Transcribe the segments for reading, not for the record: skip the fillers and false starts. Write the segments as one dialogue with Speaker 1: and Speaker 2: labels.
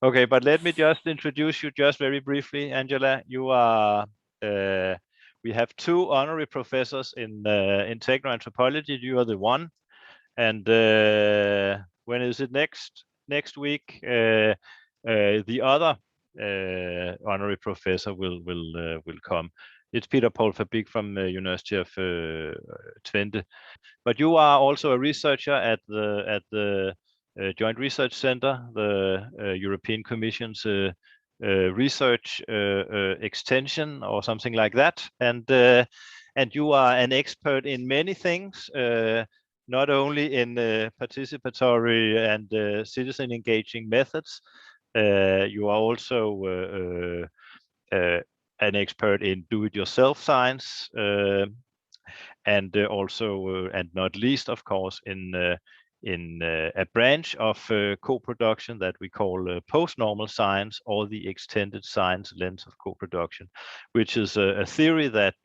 Speaker 1: Okay, but let me just introduce you just very briefly, Angela. You are, we have two honorary professors in Techno-Anthropology. You are the one. And when is it next week? The other honorary professor will come. It's Peter Paul Fabik from University of Twente. But you are also a researcher at the Joint Research Center, the European Commission's research extension or something like that, and you are an expert in many things. Not only in participatory and citizen engaging methods, you are also an expert in do-it-yourself science, and also, and not least, of course, in a branch of co-production that we call post-normal science, or the extended science lens of co-production, which is a theory that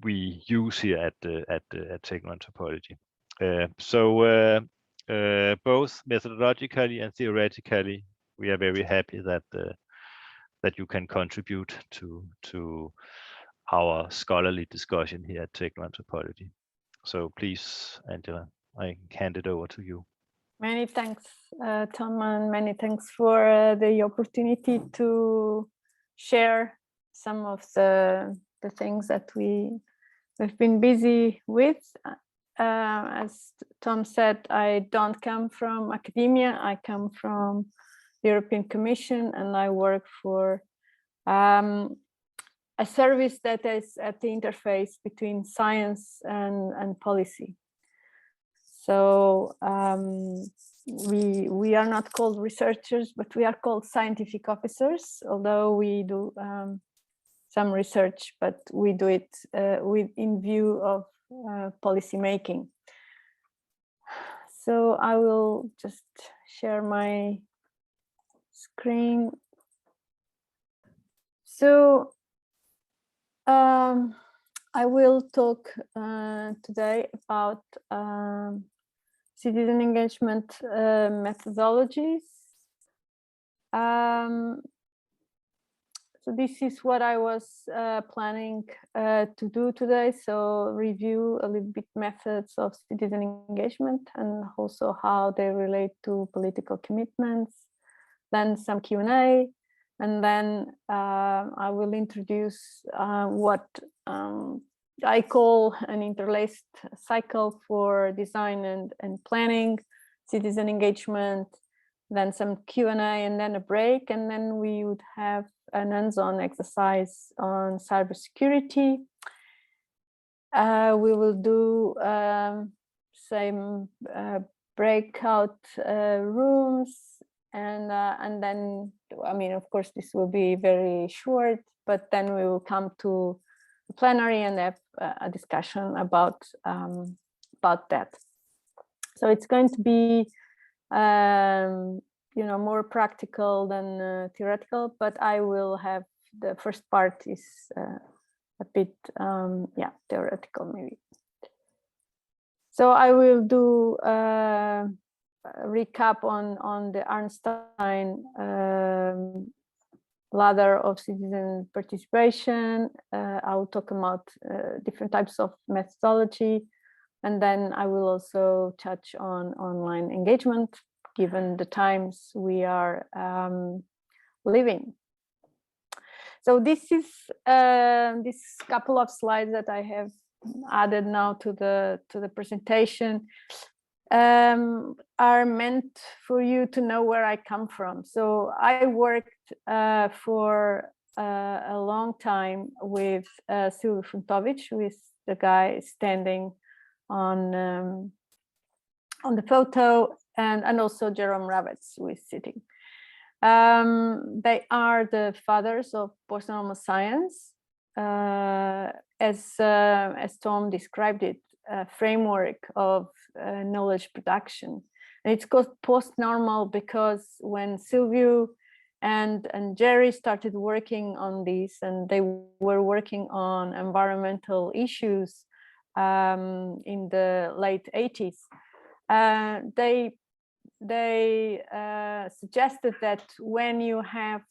Speaker 1: we use here at Techno-Anthropology. So both methodologically and theoretically, we are very happy that you can contribute to our scholarly discussion here at Techno-Anthropology. So please, Angela, I hand it over to you.
Speaker 2: Many thanks, Tom, and many thanks for the opportunity to share some of the things that we've been busy with. As Tom said, I don't come from academia. I come from the European Commission, and I work for a service that is at the interface between science and policy. So we are not called researchers, but we are called scientific officers, although we do some research, but we do it in view of policy making. So I will just share my screen. So I will talk today about citizen engagement methodologies. So this is what I was planning to do today. So review a little bit methods of citizen engagement and also how they relate to political commitments, then some Q&A, and then I will introduce what I call an interlaced cycle for design and planning, citizen engagement, then some Q&A, and then a break, and then we would have an hands-on exercise on cybersecurity. We will do same breakout rooms, and then, I mean, of course, this will be very short, but then we will come to the plenary and have a discussion about that. So it's going to be you know, more practical than theoretical, but I will have the first part is a bit yeah, theoretical maybe. So I will do a recap on the Einstein ladder of citizen participation. I will talk about different types of methodology, and then I will also touch on online engagement, given the times we are living. So this is this couple of slides that I have added now to the presentation are meant for you to know where I come from. So I worked for a long time with Silvio Funtovic, who is the guy standing on the photo, and also Jerome Ravets, who is sitting. They are the fathers of post-normal science, as Tom described it, a framework of knowledge production. And it's called post-normal because when Silvio and Jerry started working on this, and they were working on environmental issues in the late 80s, they they suggested that when you have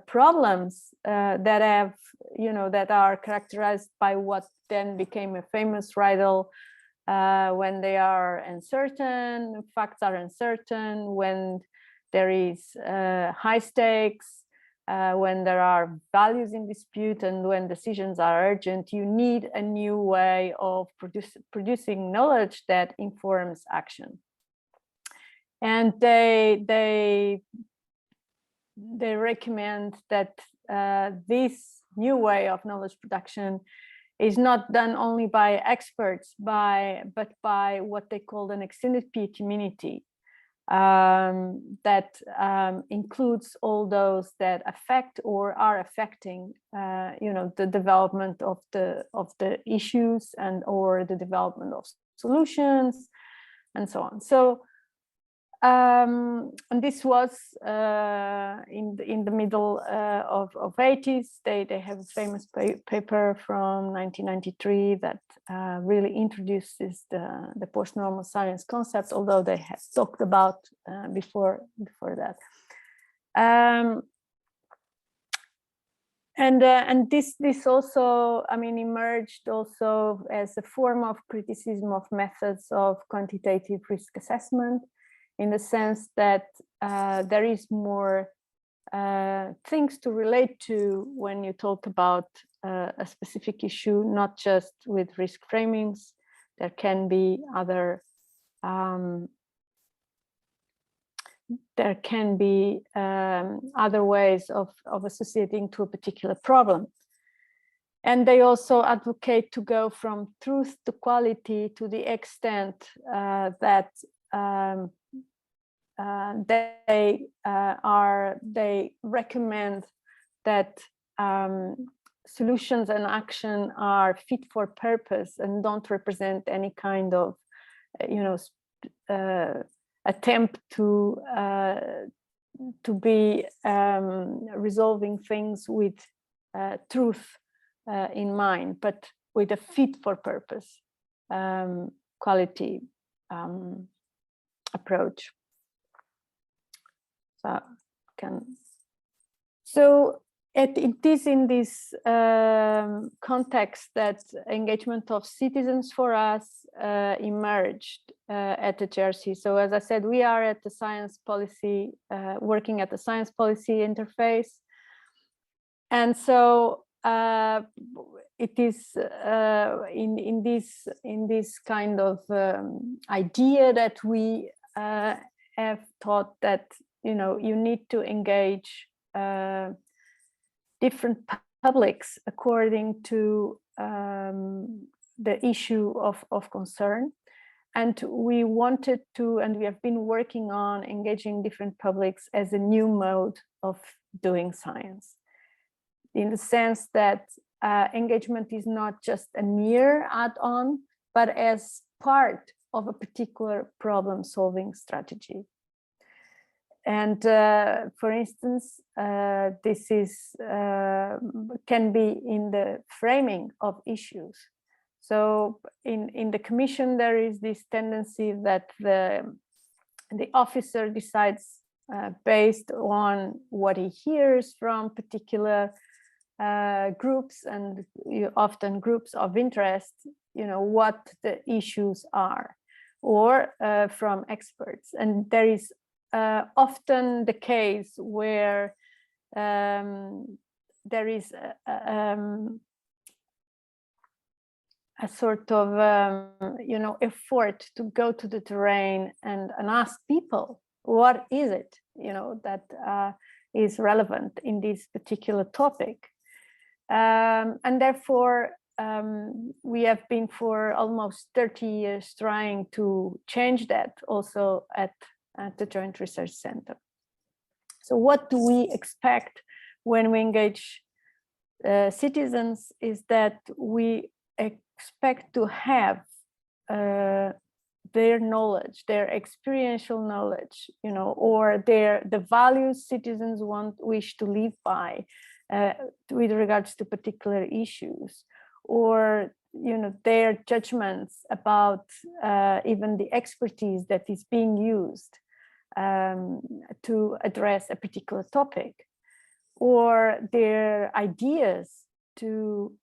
Speaker 2: problems that have, that are characterized by what then became a famous riddle, when they are uncertain, facts are uncertain, when there is high stakes, when there are values in dispute, and when decisions are urgent, you need a new way of producing knowledge that informs action. And they recommend that this new way of knowledge production is not done only by experts, but by what they call an extended peer community, that includes all those that affect or are affecting, the development of the issues and or the development of solutions, and so on. So, and this was in the middle of 80s. They have a famous paper from 1993 that really introduces the post-normal science concept, although they had talked about before that. And this also, I mean, emerged also as a form of criticism of methods of quantitative risk assessment, in the sense that there is more things to relate to when you talk about a specific issue, not just with risk framings. There can be other other ways of associating to a particular problem. And they also advocate to go from truth to quality to the extent that they recommend that solutions and action are fit for purpose and don't represent any kind of, attempt to be resolving things with truth in mind, but with a fit for purpose quality approach. So it is in this context that engagement of citizens for us emerged at the JRC. So as I said, we are at the science policy, working at the science policy interface. And so it is in this kind of idea that we have thought that you need to engage different publics according to the issue of concern. And we wanted to, and we have been working on engaging different publics as a new mode of doing science, in the sense that engagement is not just a mere add-on, but as part of a particular problem-solving strategy. And for instance, this is can be in the framing of issues. So in the commission, there is this tendency that the officer decides based on what he hears from particular groups, and often groups of interest, what the issues are, or from experts. And there is often the case where there is a sort of effort to go to the terrain and ask people, what is it that is relevant in this particular topic, and therefore we have been for almost 30 years trying to change that also at the Joint Research Center. So what do we expect when we engage citizens is that we expect to have their knowledge, their experiential knowledge, or the values citizens wish to live by with regards to particular issues, or their judgments about even the expertise that is being used to address a particular topic, or their ideas to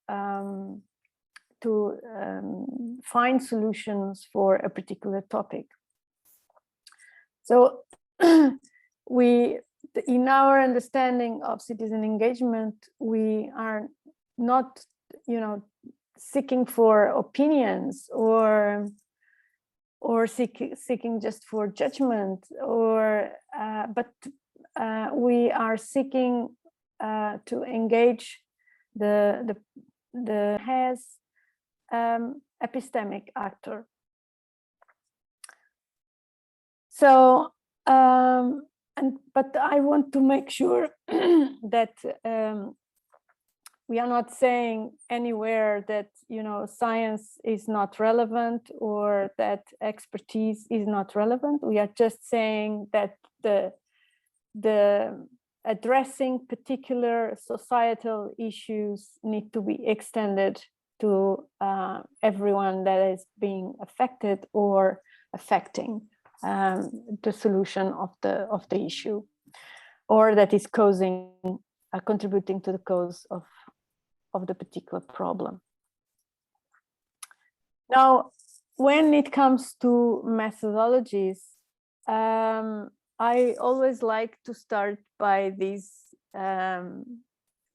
Speaker 2: find solutions for a particular topic. So in our understanding of citizen engagement, we are not, seeking for opinions or seeking just for judgment, but we are seeking to engage the epistemic actor. So, but I want to make sure that we are not saying anywhere that, science is not relevant or that expertise is not relevant. We are just saying that the addressing particular societal issues need to be extended to everyone that is being affected or affecting the solution of the issue, or that is contributing to the cause of the particular problem. Now, when it comes to methodologies, I always like to start by this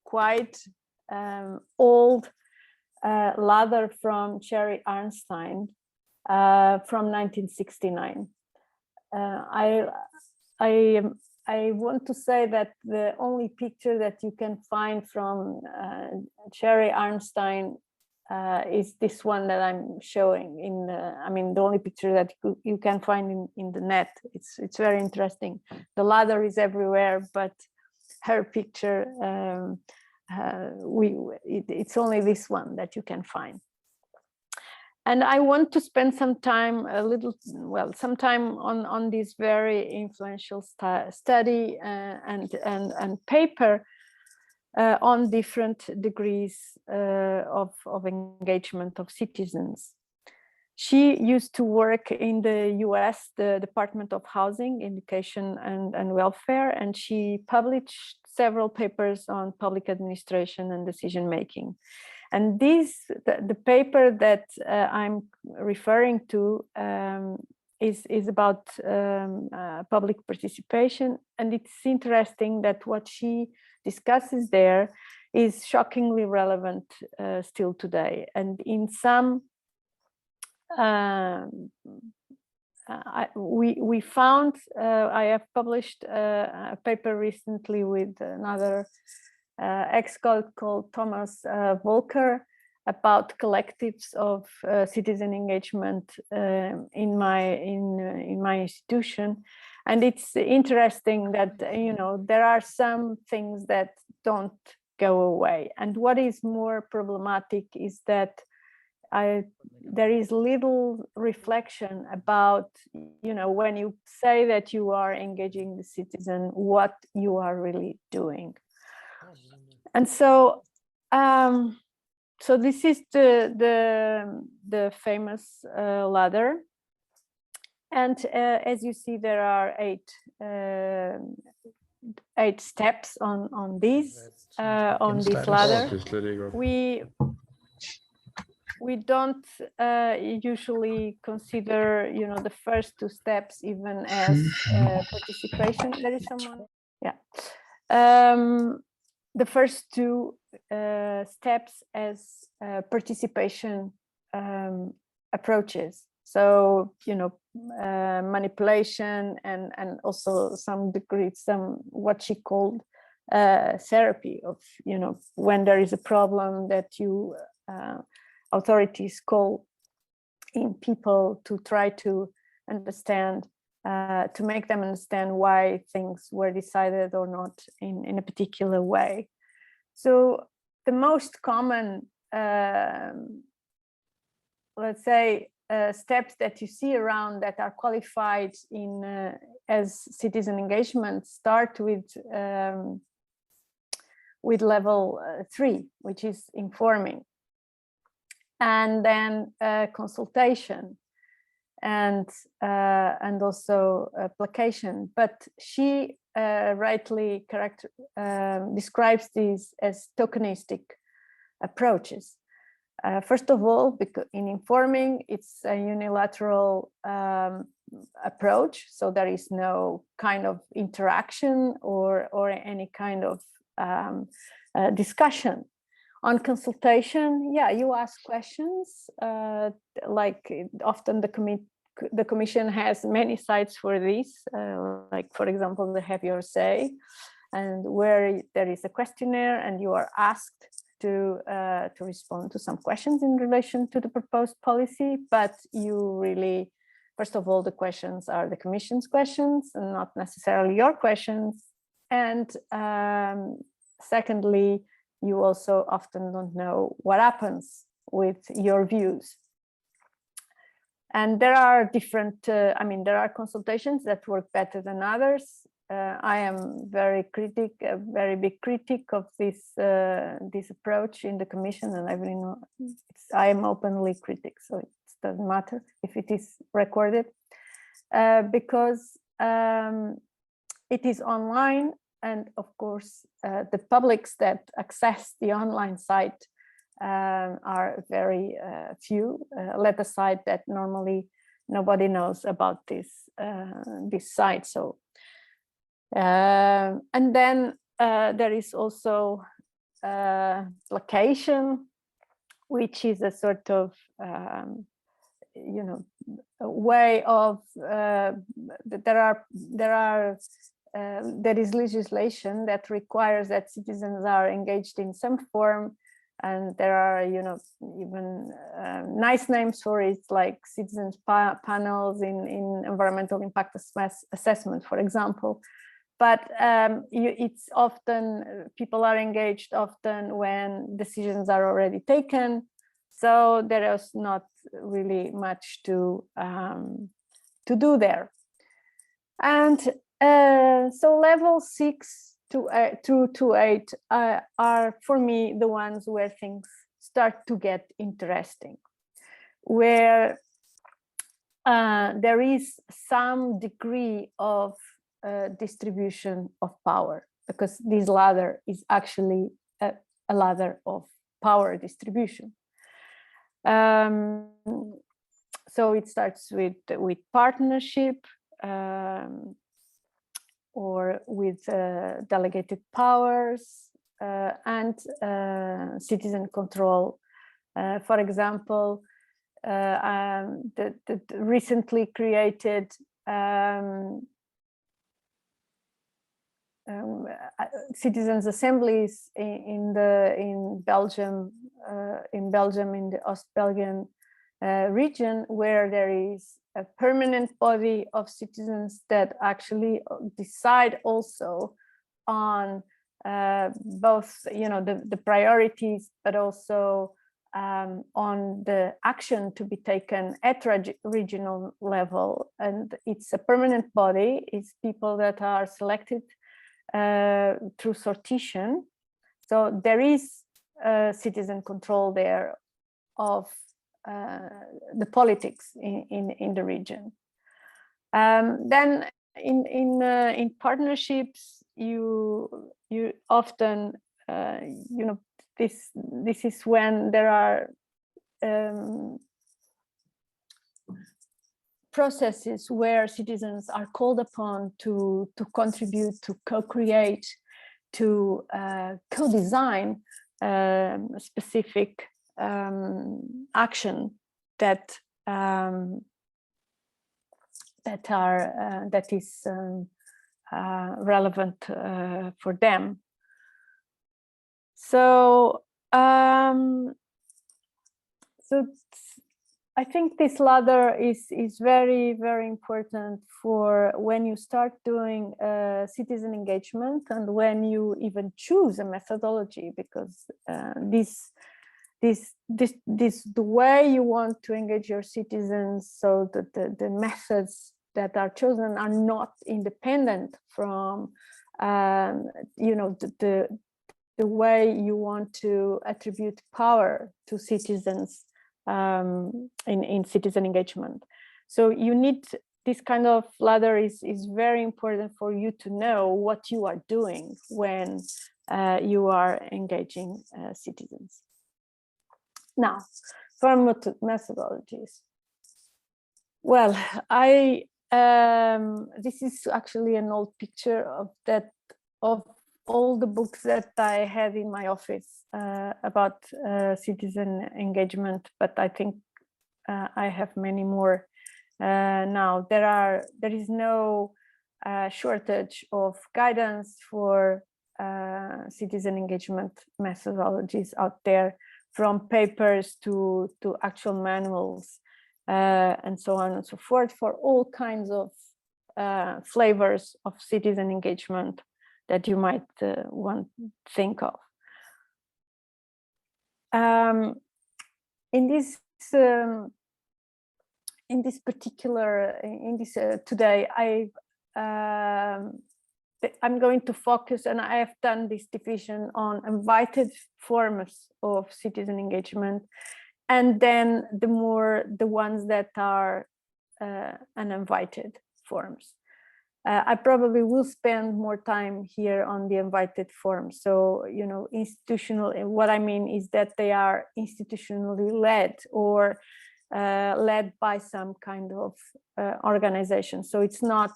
Speaker 2: quite old ladder from Cherry Arnstein from 1969. I want to say that the only picture that you can find from Cherry Arnstein is this one that I'm showing in the only picture that you can find in the net. It's very interesting. The ladder is everywhere, but her picture, it's only this one that you can find. And I want to spend some time, some time on this very influential study and paper on different degrees of engagement of citizens. She used to work in the US, the Department of Housing, Education and Welfare, and she published several papers on public administration and decision making. And the paper that I'm referring to is about public participation. And it's interesting that what she discusses there is shockingly relevant still today. And in some, we found, I have published a paper recently with another ex-colleague called Thomas Volker about collectives of citizen engagement in my institution. And it's interesting that, there are some things that don't go away. And what is more problematic is that there is little reflection about, when you say that you are engaging the citizen, what you are really doing. And so, so this is the famous ladder, and as you see, there are eight steps on this ladder. We don't usually consider, the first two steps even as participation. There is someone, yeah. The first two steps as participation approaches. So, manipulation and also some degree, what she called therapy of, when there is a problem that authorities call in people to try to understand, to make them understand why things were decided or not in a particular way. So the most common, let's say, steps that you see around that are qualified as citizen engagement start with level 3, which is informing, and then consultation, and also placation. But she rightly describes these as tokenistic approaches. First of all, because in informing, it's a unilateral approach, so there is no kind of interaction or any kind of discussion. On consultation, yeah, you ask questions, like often the commission has many sites for this, like for example, the Have Your Say, and where there is a questionnaire and you are asked to respond to some questions in relation to the proposed policy, but you really, first of all, the questions are the commission's questions and not necessarily your questions. And secondly, you also often don't know what happens with your views. And there are different, there are consultations that work better than others. I am a very big critic of this approach in the commission, and I am openly critic, so it doesn't matter if it is recorded, because it is online, and of course the publics that access the online site are very few. Let aside that normally nobody knows about this site. So and then there is also placation, which is a sort of a way of there is legislation that requires that citizens are engaged in some form, and there are even nice names for it, like citizens panels in environmental impact assessment, for example. But it's often, people are engaged often when decisions are already taken, so there is not really much to do there. And so level 6 to 8 are for me the ones where things start to get interesting, where there is some degree of distribution of power, because this ladder is actually a ladder of power distribution. So it starts with partnership, or with delegated powers and citizen control. For example, the recently created citizens assemblies in Belgium, in the Ost-Belgian region, where there is a permanent body of citizens that actually decide also on both, the priorities, but also on the action to be taken at regional level. And it's a permanent body. It's people that are selected through sortition. So there is citizen control there of the politics in the region. Then in partnerships, you often this is when there are processes where citizens are called upon to contribute, to co-create, to co-design specific action that is relevant for them. So I think this ladder is very, very important for when you start doing citizen engagement, and when you even choose a methodology, because the way you want to engage your citizens, so that the methods that are chosen are not independent from the way you want to attribute power to citizens in citizen engagement. So you need this kind of ladder is very important for you to know what you are doing when you are engaging citizens. Now, for methodologies. Well, this is actually an old picture of all the books that I had in my office about citizen engagement, but I think I have many more now. There is no shortage of guidance for citizen engagement methodologies out there, from papers to actual manuals and so on and so forth, for all kinds of flavors of citizen engagement that you might want to think of. In this today, I'm going to focus, and I have done this division on invited forms of citizen engagement, and then the ones that are uninvited forms. I probably will spend more time here on the invited forms. So, you know, institutional, what I mean is that they are institutionally led or led by some kind of organization. So it's not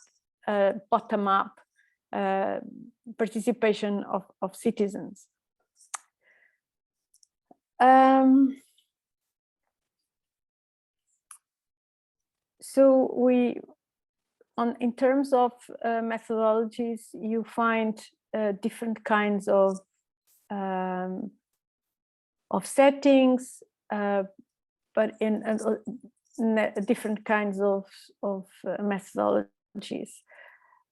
Speaker 2: bottom-up participation of citizens. So in terms of methodologies, you find different kinds of settings, but in different kinds of methodologies.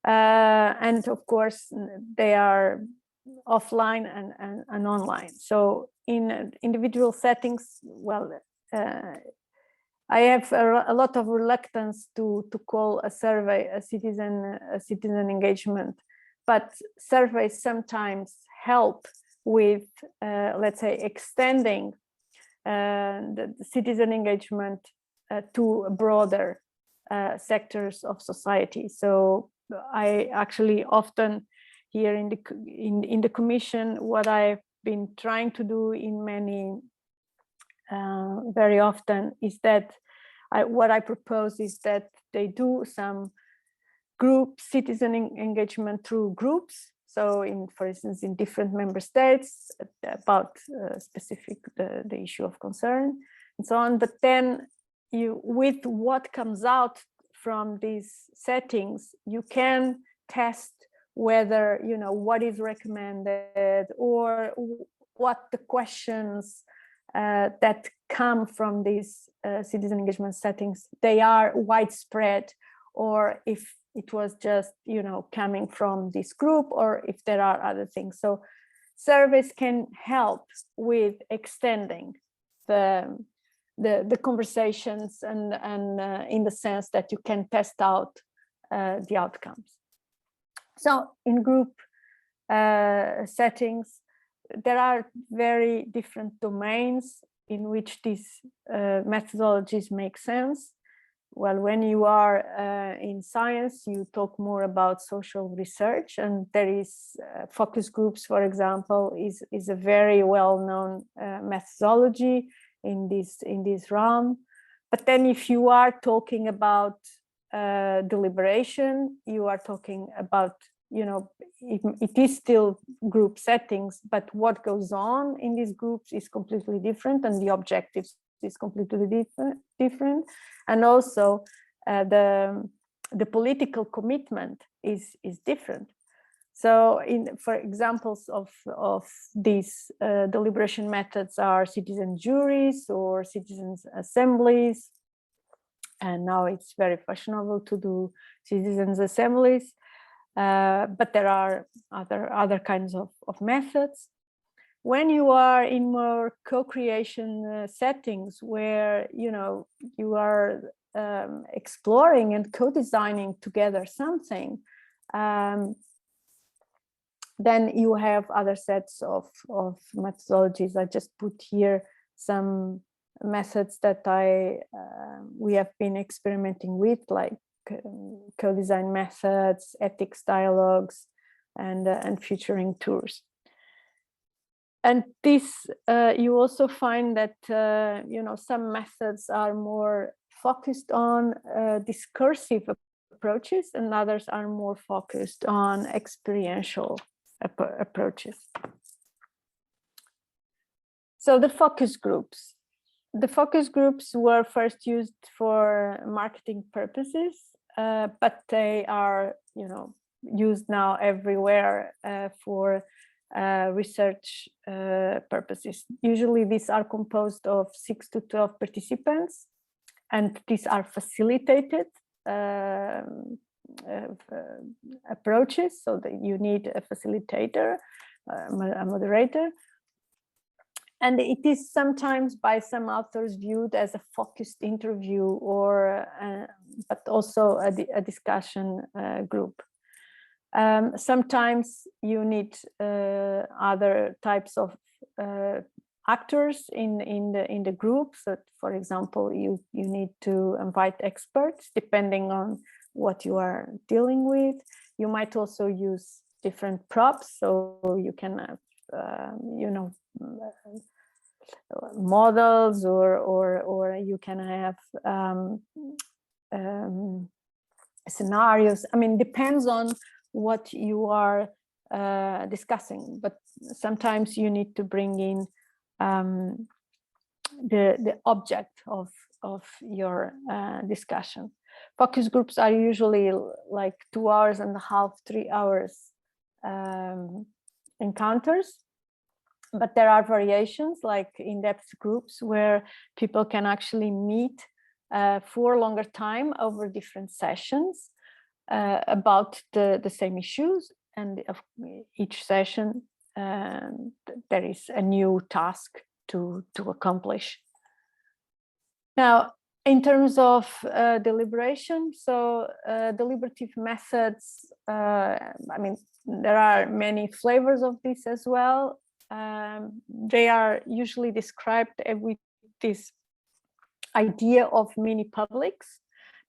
Speaker 2: And of course, they are offline and online. So in individual settings, well, I have a lot of reluctance to call a survey a citizen engagement, but surveys sometimes help with, let's say, extending the citizen engagement to broader sectors of society. So I actually often here in the commission, what I've been trying to do in many very often is that what I propose is that they do some group citizen engagement through groups. So for instance, in different member states about specific the issue of concern and so on. But then with what comes out from these settings, you can test whether, you know, what is recommended or what the questions that come from these citizen engagement settings, they are widespread, or if it was just, you know, coming from this group, or if there are other things. So surveys can help with extending the conversations and in the sense that you can test out the outcomes. So in group settings, there are very different domains in which these methodologies make sense. Well, when you are in science, you talk more about social research, and there is focus groups, for example, is a very well-known methodology in this realm. But then if you are talking about deliberation, you are talking about, you know, it is still group settings, but what goes on in these groups is completely different, and the objectives is completely different, and also the political commitment is different. So for examples of these deliberation methods are citizen juries or citizens assemblies, and now it's very fashionable to do citizens assemblies. But there are other kinds of methods. When you are in more co-creation settings where, you know, you are exploring and co-designing together something, then you have other sets of methodologies. I just put here some methods that we have been experimenting with, like co-design methods, ethics dialogues, and featuring tours. And this, you also find that some methods are more focused on discursive approaches, and others are more focused on experiential approaches. So the focus groups. The focus groups were first used for marketing purposes, but they are, used now everywhere for research purposes. Usually these are composed of 6 to 12 participants, and these are facilitated approaches, so that you need a facilitator, a moderator. And it is sometimes by some authors viewed as a focused interview, or but also a discussion group. Sometimes you need other types of actors in the group. So, for example, you need to invite experts depending on what you are dealing with. You might also use different props, so you can have models, or you can have scenarios. I mean, depends on what you are discussing, but sometimes you need to bring in the object of your discussion. Focus groups are usually like 2 hours and a half, 3 hours encounters, but there are variations like in-depth groups where people can actually meet for a longer time over different sessions about the same issues, and of each session there is a new task to accomplish. Now, in terms of deliberation, so deliberative methods, I mean, there are many flavors of this as well. They are usually described with this idea of mini publics,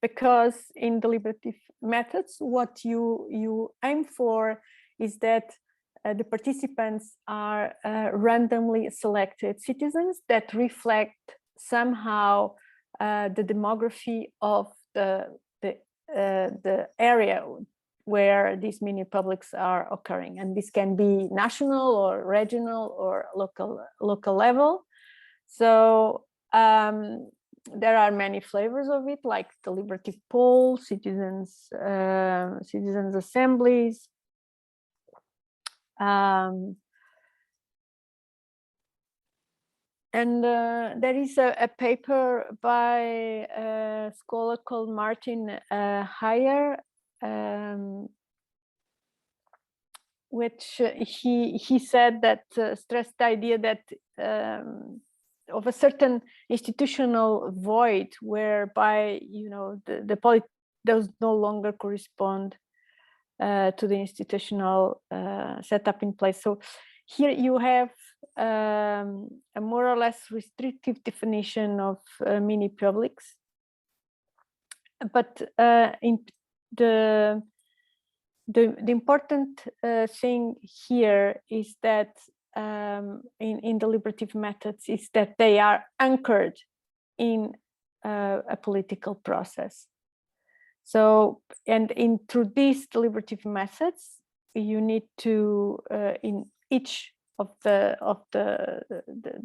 Speaker 2: because in deliberative methods, what you aim for is that the participants are randomly selected citizens that reflect somehow the demography of the area where these mini publics are occurring, and this can be national or regional or local level. So there are many flavors of it, like deliberative polls, citizens assemblies. And there is a paper by a scholar called Martin Heyer, which he said that stressed the idea that of a certain institutional void, whereby the politics does no longer correspond to the institutional setup in place. So here you have a more or less restrictive definition of mini publics, but in the important thing here is that in deliberative methods is that they are anchored in a political process. So, and through these deliberative methods, you need to in each of the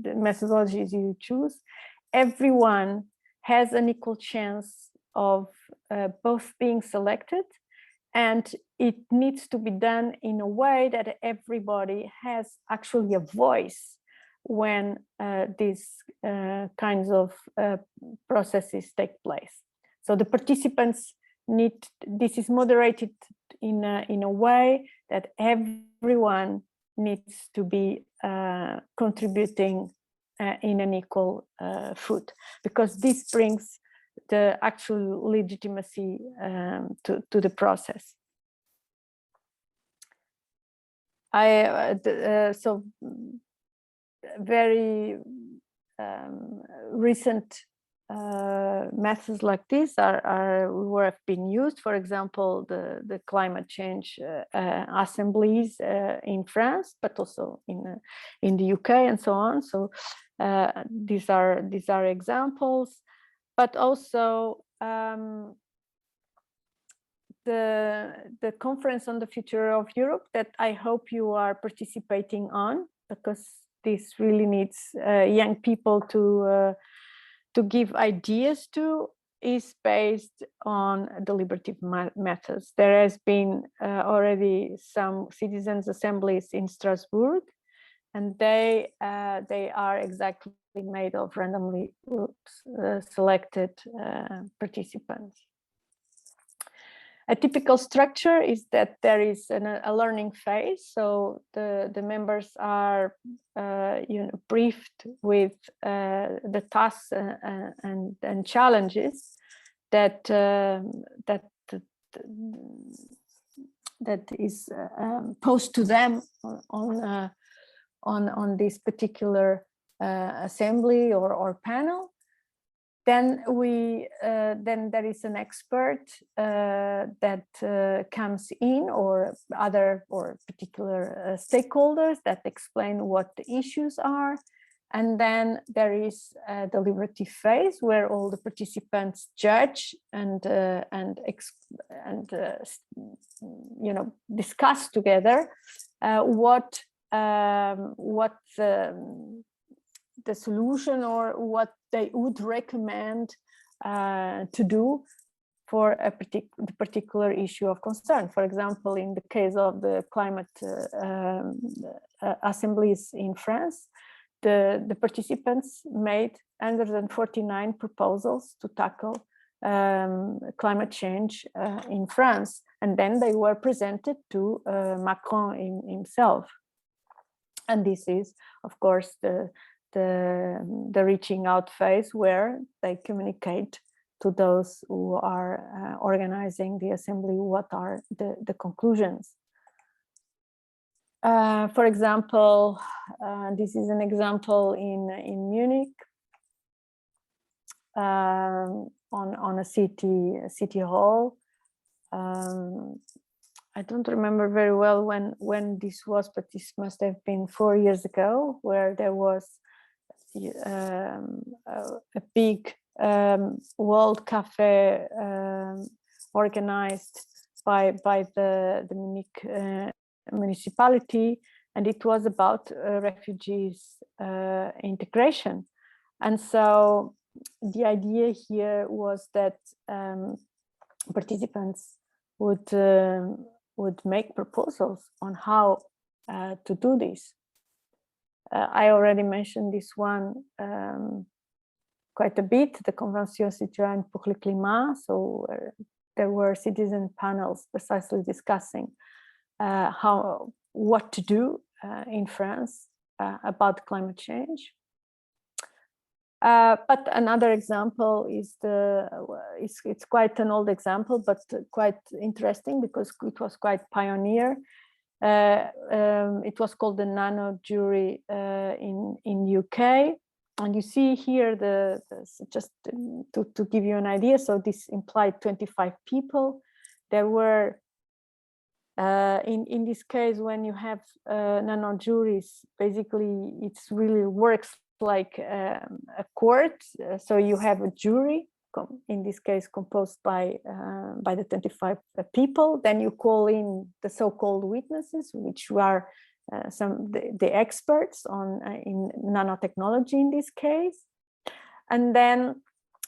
Speaker 2: methodologies you choose, everyone has an equal chance of both being selected, and it needs to be done in a way that everybody has actually a voice when these kinds of processes take place. So the participants this is moderated in a way that everyone needs to be contributing in an equal foot, because this brings the actual legitimacy to the process. So very recent methods like this have been used. For example, the climate change assemblies in France, but also in the UK and so on. So these are examples, but also the conference on the future of Europe that I hope you are participating on, because this really needs young people to give ideas to, is based on deliberative methods. There has been already some citizens' assemblies in Strasbourg, and they are exactly made of randomly selected participants. A typical structure is that there is a learning phase. So the members are briefed with the tasks and challenges that is posed to them on this particular assembly or panel. Then there is an expert that comes in, or particular stakeholders that explain what the issues are, and then there is a deliberative phase where all the participants judge and discuss together what the solution or what they would recommend to do for a particular issue of concern. For example, in the case of the climate assemblies in France, the participants made 149 proposals to tackle climate change in France, and then they were presented to Macron himself. And this is, of course, the reaching out phase, where they communicate to those who are organizing the assembly what are the conclusions. For example, this is an example in Munich on a city hall. I don't remember very well when this was, but this must have been 4 years ago, where there was a big world cafe organized by the Munich municipality, and it was about refugees integration. And so the idea here was that participants would make proposals on how to do this. I already mentioned this one quite a bit, the Convention Citoyenne pour le Climat. So there were citizen panels precisely discussing what to do in France about climate change. But another example is it's quite an old example, but quite interesting because it was quite pioneer. It was called the Nano Jury in UK, and you see here just to give you an idea. So this implied 25 people. There were in this case, when you have nano juries, basically it's really works like a court. So you have a jury, in this case composed by the 25 people. Then you call in the so-called witnesses, which are the experts in nanotechnology in this case. And then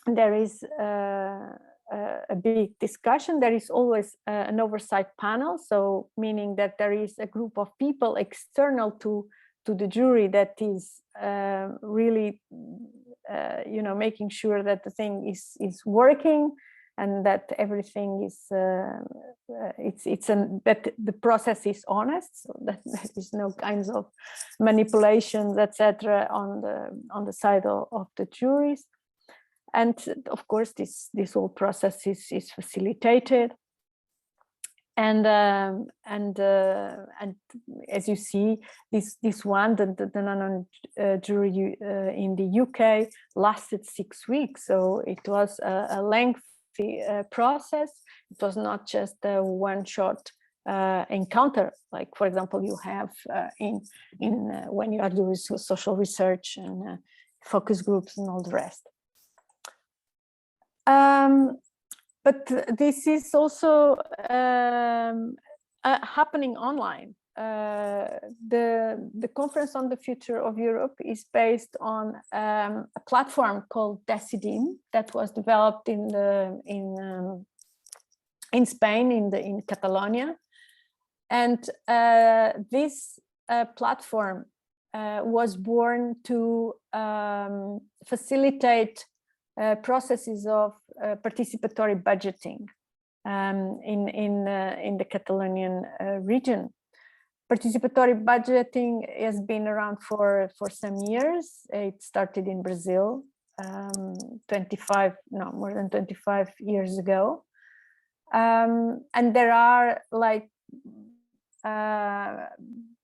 Speaker 2: there is a big discussion. There is always an oversight panel, so meaning that there is a group of people external to the jury that is really making sure that the thing is working and that everything is that the process is honest, so that there is no kinds of manipulations, etc., on the side of the juries. And of course, this whole process is facilitated. And as you see, this one, the Nano Jury in the UK lasted 6 weeks, so it was a lengthy process. It was not just a one-shot encounter, like, for example, you have in when you are doing social research and focus groups and all the rest. But this is also happening online. The Conference on the Future of Europe is based on a platform called Decidim that was developed in Spain, in Catalonia, and this platform was born to facilitate processes of participatory budgeting in the Catalonian region. Participatory budgeting has been around for some years. It started in Brazil more than 25 years ago, and there are like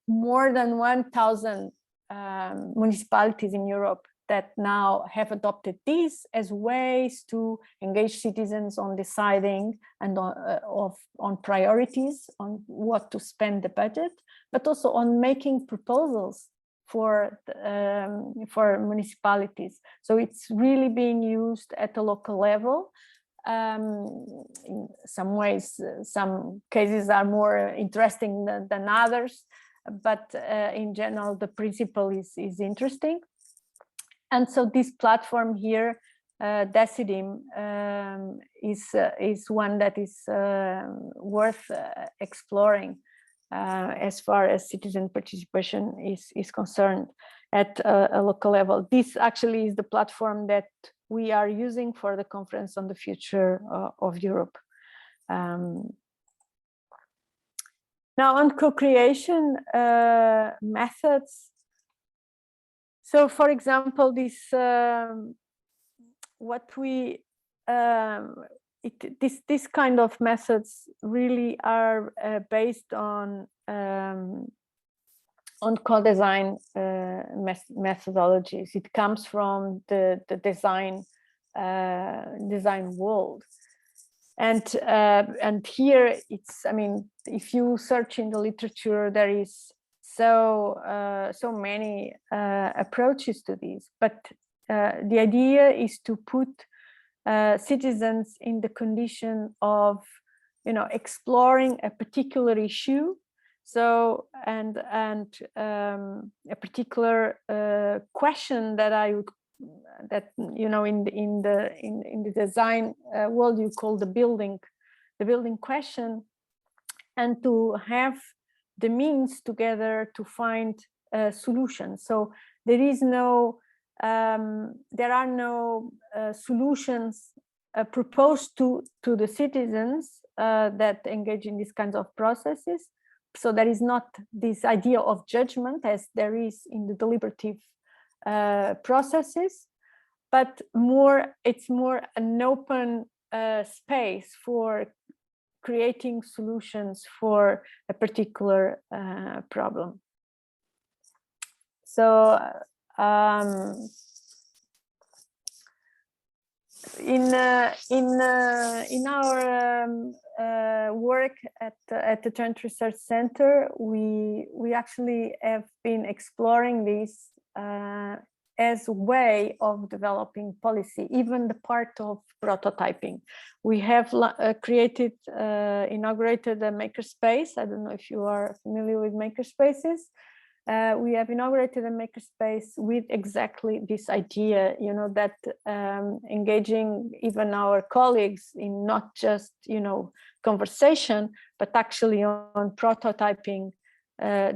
Speaker 2: more than 1,000 municipalities in Europe that now have adopted these as ways to engage citizens on deciding and on priorities, on what to spend the budget, but also on making proposals for municipalities. So it's really being used at the local level. In some ways, some cases are more interesting than others, but in general, the principle is interesting. And so this platform here, Decidim, is one that is worth exploring as far as citizen participation is concerned at a local level. This actually is the platform that we are using for the Conference on the Future of Europe. Now on co-creation methods. So, for example, this this kind of methods really are based on co-design methodologies. It comes from the design world, and here it's. I mean, if you search in the literature, there is so many approaches to this, but the idea is to put citizens in the condition of, exploring a particular issue, so and a particular question that in the design world you call the building question, and to have the means together to find solutions. So there are no solutions proposed to the citizens that engage in these kinds of processes. So there is not this idea of judgment as there is in the deliberative processes, but it's more an open space for creating solutions for a particular problem. So in our work at the Joint Research Center, we actually have been exploring this as a way of developing policy, even the part of prototyping. We have inaugurated a makerspace. I don't know if you are familiar with makerspaces. We have inaugurated a makerspace with exactly this idea, that engaging even our colleagues in not just, conversation, but actually on prototyping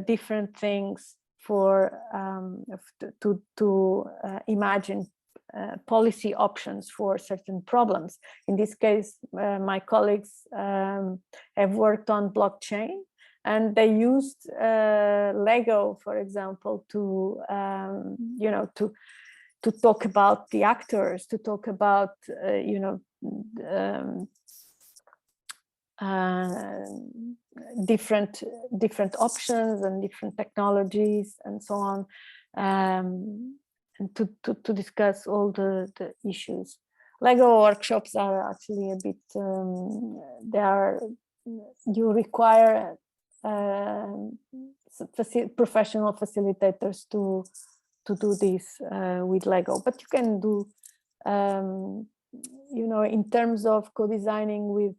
Speaker 2: different things for to imagine policy options for certain problems. In this case, my colleagues have worked on blockchain, and they used Lego, for example, to to talk about the actors, to talk about different options and different technologies and so on, and to discuss all the issues. Lego workshops are actually a bit, you require professional facilitators to do this with Lego, but you can do, you know, in terms of co-designing with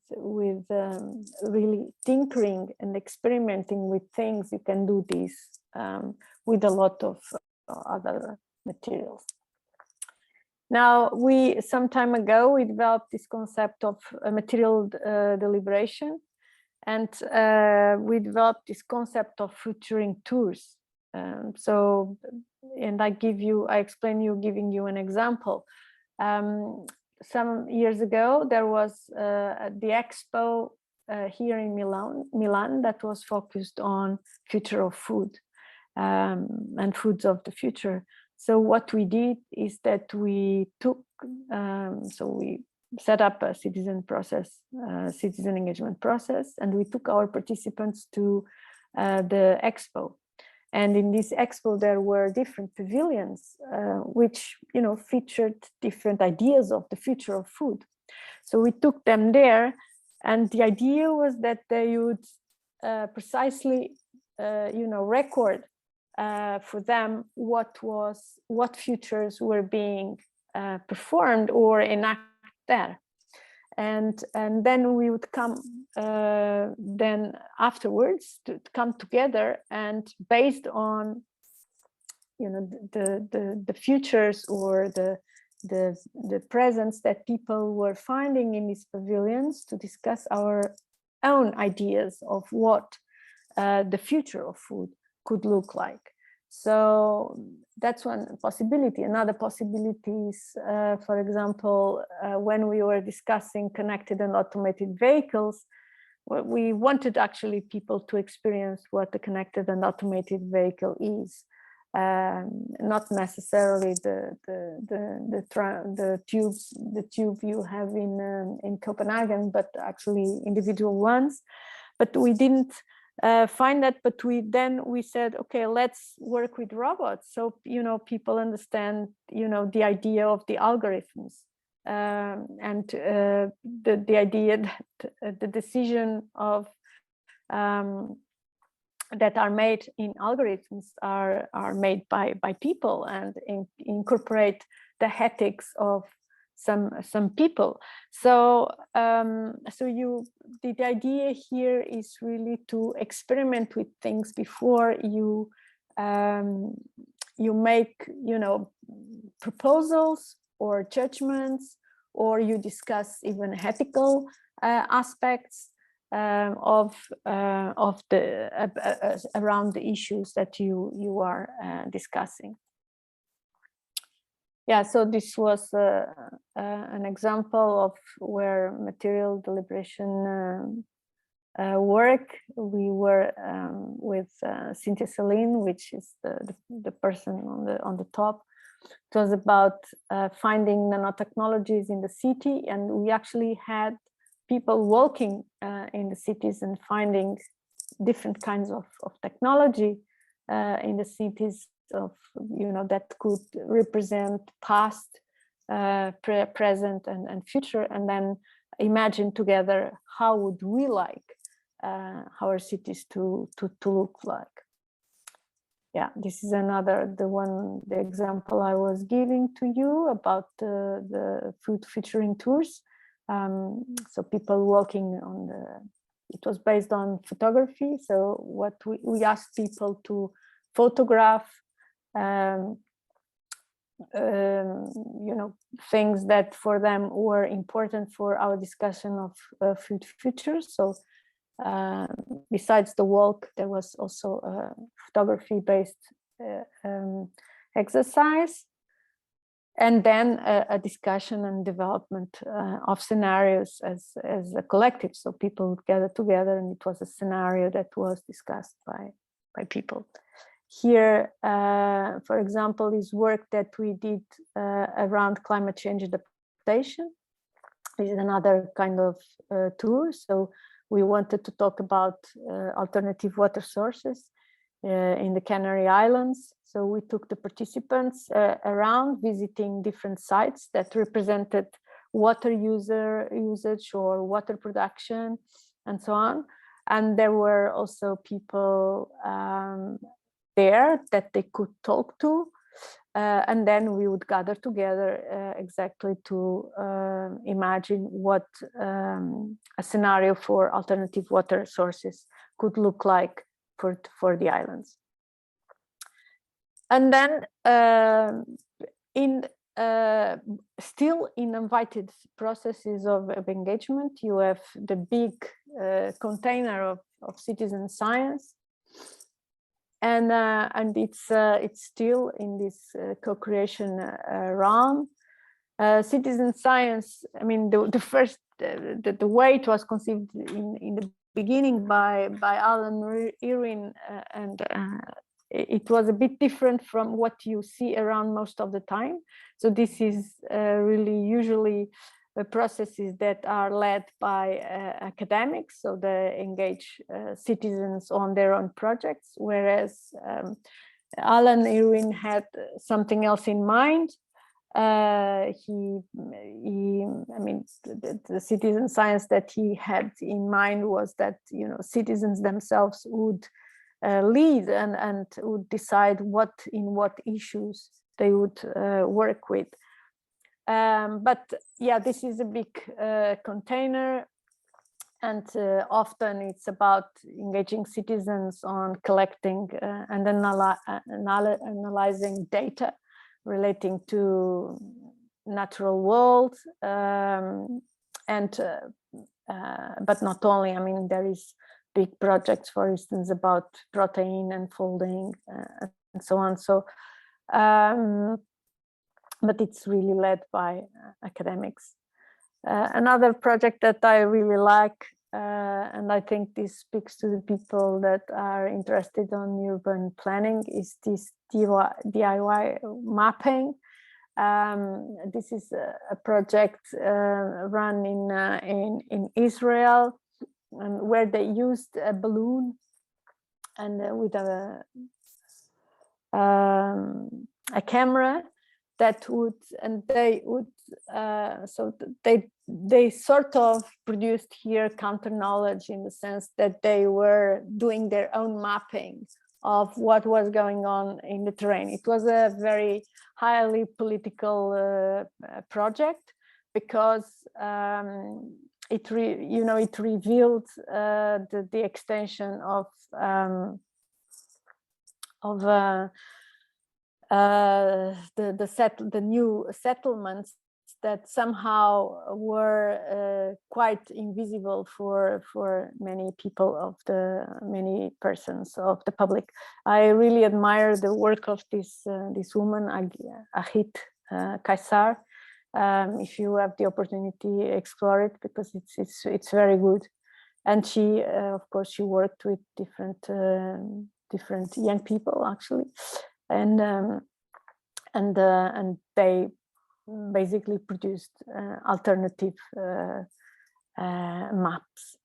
Speaker 2: really tinkering and experimenting with things, you can do this with a lot of other materials. Now, some time ago, we developed this concept of material deliberation, and we developed this concept of futuring tours. And I explain you, giving you an example. Some years ago, there was the expo here in Milan that was focused on future of food and foods of the future. So what we did is that we took, we set up a citizen engagement process, and we took our participants to the expo. And in this expo, there were different pavilions, which, you know, featured different ideas of the future of food. So we took them there, and the idea was that they would precisely, you know, record for them what futures were being performed or enacted there. And then we would come then afterwards to come together, and based on, you know, the futures or the presence that people were finding in these pavilions, to discuss our own ideas of what the future of food could look like. So that's one possibility. Another possibility is, for example, when we were discussing connected and automated vehicles, we wanted actually people to experience what the connected and automated vehicle is, not necessarily the tube you have in Copenhagen, but actually individual ones. But we didn't find that, but we said, okay, let's work with robots, so, you know, people understand, you know, the idea of the algorithms, and the idea that the decision of that are made in algorithms are made by people, and incorporate the ethics of some people. So the idea here is really to experiment with things before you make, you know, proposals or judgments, or you discuss even ethical aspects of the around the issues that you are discussing. Yeah, so this was an example of where material deliberation work. We were with Cynthia Celine, which is the person on the top. It was about finding nanotechnologies in the city, and we actually had people walking in the cities and finding different kinds of technology in the cities, of, you know, that could represent past, present, and future, and then imagine together how would we like our cities to look like. Yeah, this is the example I was giving to you about the food featuring tours. So people walking on it was based on photography. So what we asked people to photograph you know, things that for them were important for our discussion of food futures. So besides the walk, there was also a photography-based exercise, and then a discussion and development of scenarios as a collective. So people would gather together, and it was a scenario that was discussed by people. Here, for example, is work that we did around climate change adaptation. This is another kind of tour. So we wanted to talk about alternative water sources in the Canary Islands. So we took the participants around visiting different sites that represented water usage or water production and so on. And there were also people there that they could talk to. And then we would gather together exactly to imagine what a scenario for alternative water sources could look like for the islands. And then still in invited processes of engagement, you have the big container of citizen science. And it's still in this co-creation realm. Citizen science, I mean, the way it was conceived in the beginning by Alan Irwin, and it was a bit different from what you see around most of the time. So this is really usually processes that are led by academics, so they engage citizens on their own projects, whereas Alan Irwin had something else in mind. I mean, the citizen science that he had in mind was that, you know, citizens themselves would lead and would decide what issues they would work with. But yeah, this is a big container, and often it's about engaging citizens on collecting and analyzing data relating to natural world, but not only. I mean, there is big projects, for instance, about protein unfolding and so on. So. But it's really led by academics. Another project that I really like, and I think this speaks to the people that are interested on urban planning, is this Diwa Diy Mapping. This is a project run in Israel, where they used a balloon and with a camera that would, and they would, so they sort of produced here counter knowledge, in the sense that they were doing their own mapping of what was going on in the terrain. It was a very highly political project, because it revealed the extension of the new settlements that somehow were quite invisible for many people many persons of the public. I really admire the work of this woman, Ahit Kaisar. If you have the opportunity, explore it, because it's very good. And she, of course, she worked with different young people, actually. And they basically produced alternative maps.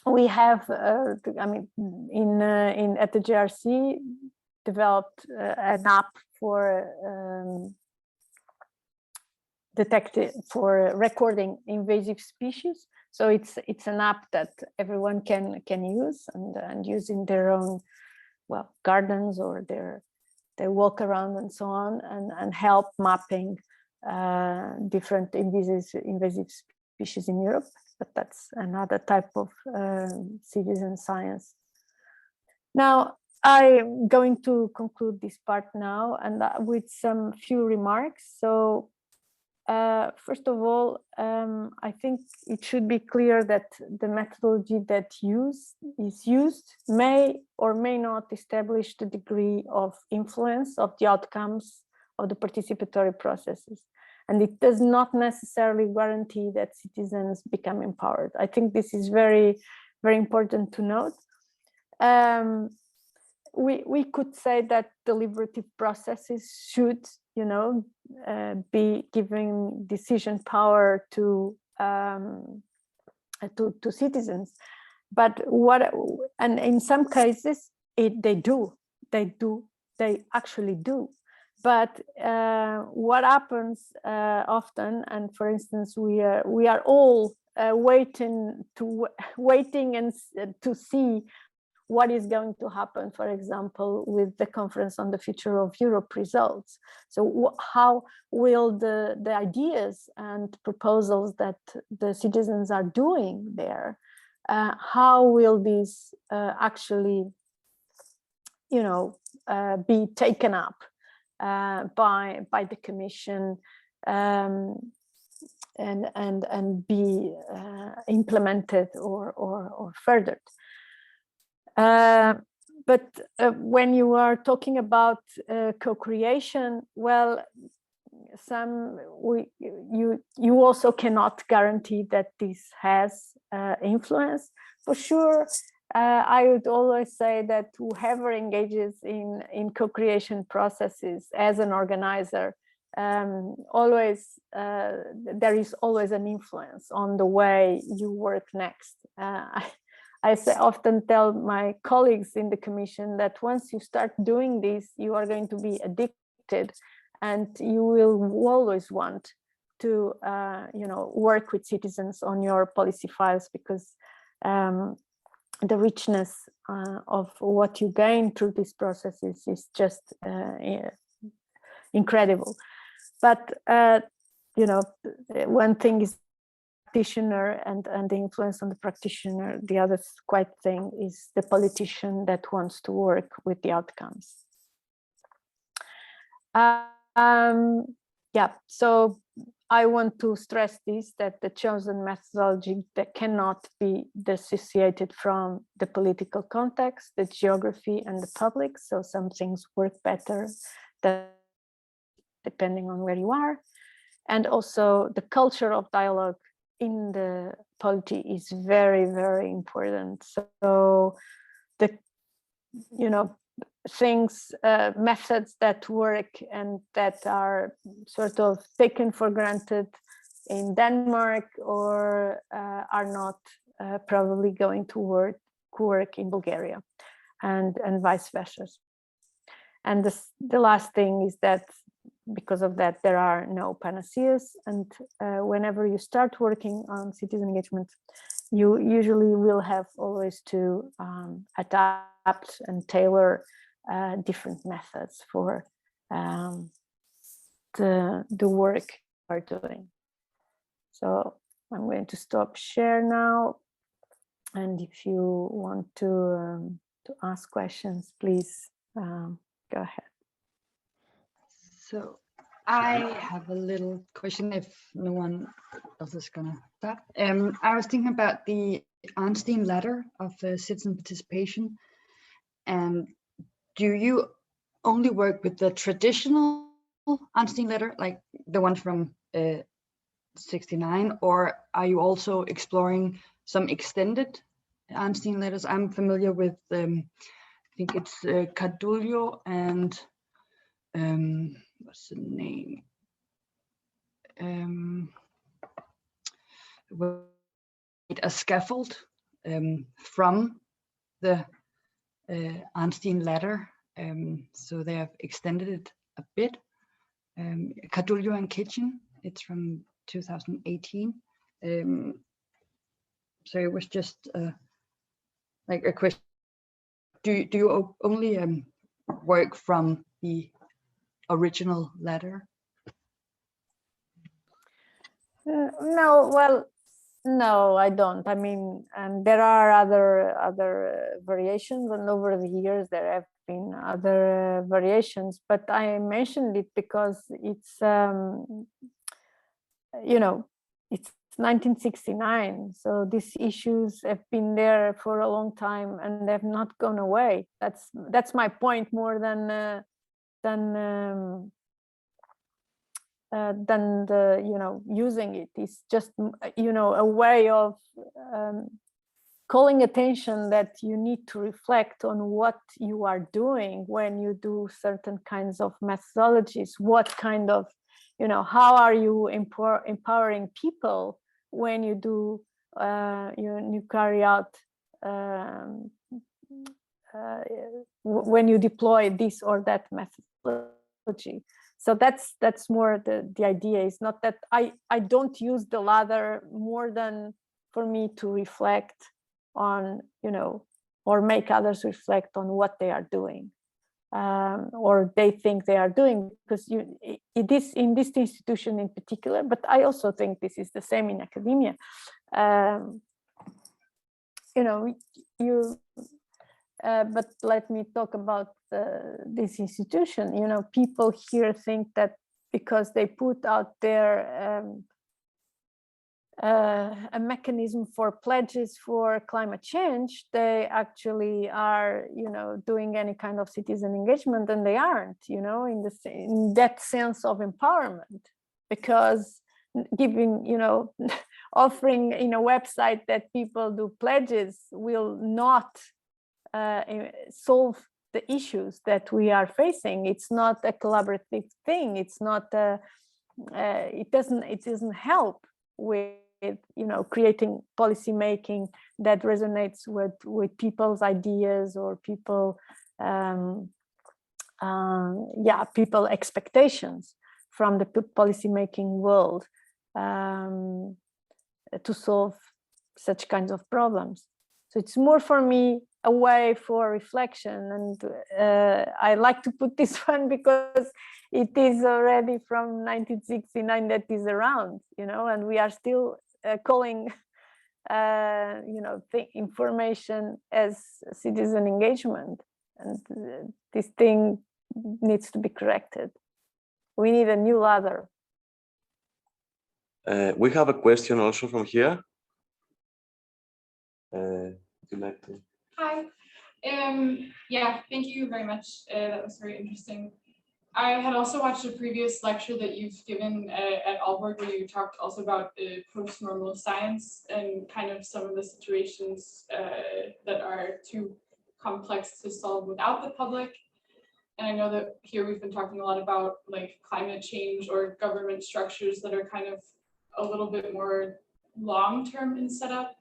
Speaker 2: We have, I mean, at the JRC, developed an app for recording invasive species. So it's an app that everyone can use and use in their own, well, gardens, or they walk around and so on, and help mapping different invasive species in Europe. But that's another type of citizen science. Now, I'm going to conclude this part now, and with some few remarks. So first of all, I think it should be clear that the methodology that is used may or may not establish the degree of influence of the outcomes of the participatory processes. And it does not necessarily guarantee that citizens become empowered. I think this is very, very important to note. We could say that deliberative processes should, be giving decision power to to citizens. But and in some cases they actually do. But what happens often, and for instance, we are all waiting and to see what is going to happen, for example, with the Conference on the Future of Europe results. So how will the ideas and proposals that the citizens are doing there, how will these actually, be taken up by the Commission and be implemented or furthered? But when you are talking about co-creation, well, you also cannot guarantee that this has influence. For sure, I would always say that whoever engages in co-creation processes as an organizer, always there is always an influence on the way you work next. I often tell my colleagues in the Commission that once you start doing this, you are going to be addicted, and you will always want to, work with citizens on your policy files, because the richness of what you gain through these processes is just incredible. But one thing is practitioner and the influence on the practitioner. The other quite thing is the politician that wants to work with the outcomes. So I want to stress this, that the chosen methodology that cannot be dissociated from the political context, the geography, and the public. So some things work better depending on where you are. And also the culture of dialogue in the polity is very, very important. So the, things, methods that work and that are sort of taken for granted in Denmark or are not probably going to work in Bulgaria, and vice versa. And the last thing is that because of that, there are no panaceas. And whenever you start working on citizen engagement, you usually will have always to adapt and tailor different methods for the work you are doing. So I'm going to stop share now. And if you want to ask questions, please go ahead.
Speaker 3: So I have a little question if no one else is gonna start. I was thinking about the Arnstein letter of citizen participation. And do you only work with the traditional Arnstein letter, like the one from 69, or are you also exploring some extended Arnstein letters? I'm familiar with, I think it's Cardullo and what's the name? A scaffold from the Arnstein letter, so they have extended it a bit. Cardullo and Kitchen, it's from 2018. So it was just like a question. Do you only work from the original letter?
Speaker 2: No, well, no, I don't. I mean, there are other variations, and over the years there have been other variations. But I mentioned it because it's it's 1969, so these issues have been there for a long time and they've not gone away. That's my point, more than the using it. It's just a way of calling attention that you need to reflect on what you are doing when you do certain kinds of methodologies. What kind of how are you empowering people when you do you carry out when you deploy this or that methodology. So that's more the idea. Is not that I don't use the ladder more than for me to reflect on, or make others reflect on what they are doing, or they think they are doing, because it is in this institution in particular, but I also think this is the same in academia. But let me talk about this institution. People here think that because they put out there a mechanism for pledges for climate change, they actually are, doing any kind of citizen engagement, and they aren't, in that sense of empowerment, because giving, offering in a website that people do pledges will not solve the issues that we are facing. It's not a collaborative thing. It's not it doesn't help with creating policy making that resonates with people's ideas or people people expectations from the policy making world to solve such kinds of problems. So it's more for me a way for reflection, and I like to put this one because it is already from 1969 that is around, and we are still calling the information as citizen engagement, and this thing needs to be corrected. We need a new ladder.
Speaker 4: We have a question also from here. Would you like to?
Speaker 5: Hi. Yeah, thank you very much. That was very interesting. I had also watched a previous lecture that you've given at Aalborg, where you talked also about post-normal science and kind of some of the situations that are too complex to solve without the public. And I know that here we've been talking a lot about like climate change or government structures that are kind of a little bit more long-term in setup.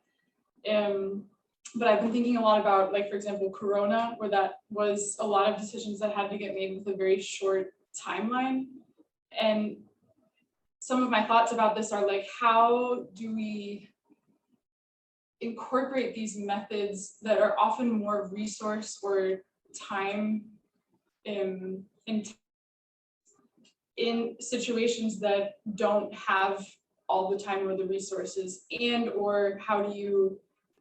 Speaker 5: But I've been thinking a lot about, like, for example, Corona, where that was a lot of decisions that had to get made with a very short timeline. And some of my thoughts about this are like, how do we incorporate these methods that are often more resource or time in situations that don't have all the time or the resources, and or how do you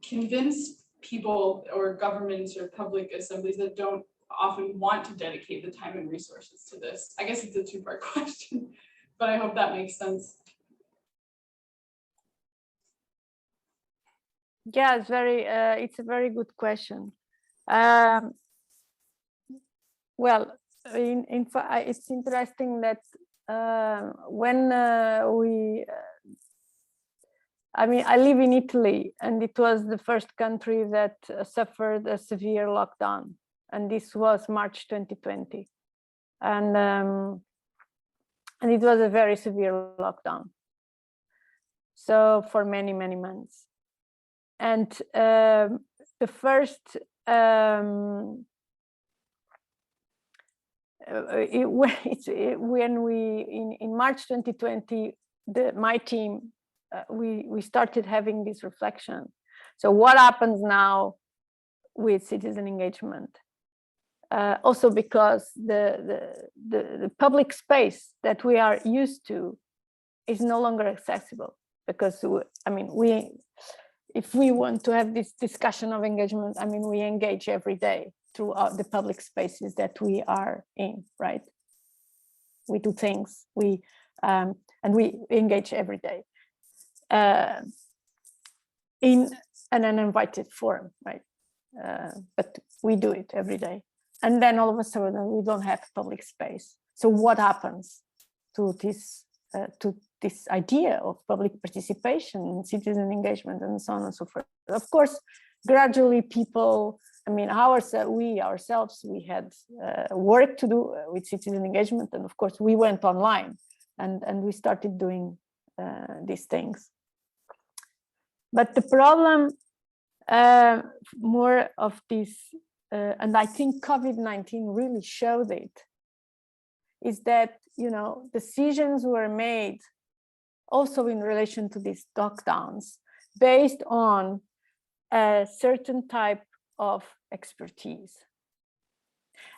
Speaker 5: convince people or governments or public assemblies that don't often want to dedicate the time and resources to this? I guess it's a two-part question, but I hope that makes sense.
Speaker 2: Yeah, it's a very good question. Well, in fact, it's interesting that when I live in Italy, and it was the first country that suffered a severe lockdown, and this was March 2020, and it was a very severe lockdown. So for many months, and the first when we in March 2020, my team. We started having this reflection. So what happens now with citizen engagement? Also because the public space that we are used to is no longer accessible, because if we want to have this discussion of engagement, we engage every day throughout the public spaces that we are in, right? We do things, and we engage every day. In an uninvited forum, right? But we do it every day. And then all of a sudden we don't have public space. So what happens to this idea of public participation, citizen engagement, and so on and so forth? Of course, gradually people, we ourselves, we had work to do with citizen engagement. And of course we went online and we started doing these things. But the problem, more of this, and I think COVID-19 really showed it, is that, you know, decisions were made also in relation to these lockdowns based on a certain type of expertise.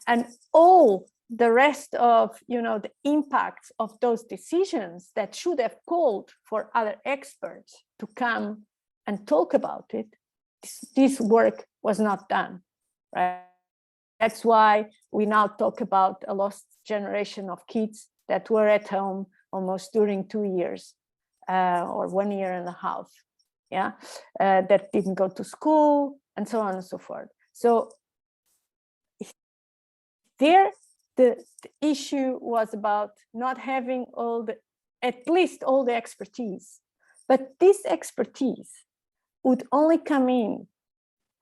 Speaker 2: And all the rest of, you know, the impacts of those decisions that should have called for other experts to come and talk about it, this work was not done, right? That's why we now talk about a lost generation of kids that were at home almost during 2 years or 1 year and a half, yeah, that didn't go to school and so on and so forth. So there, the issue was about not having at least all the expertise, but this expertise would only come in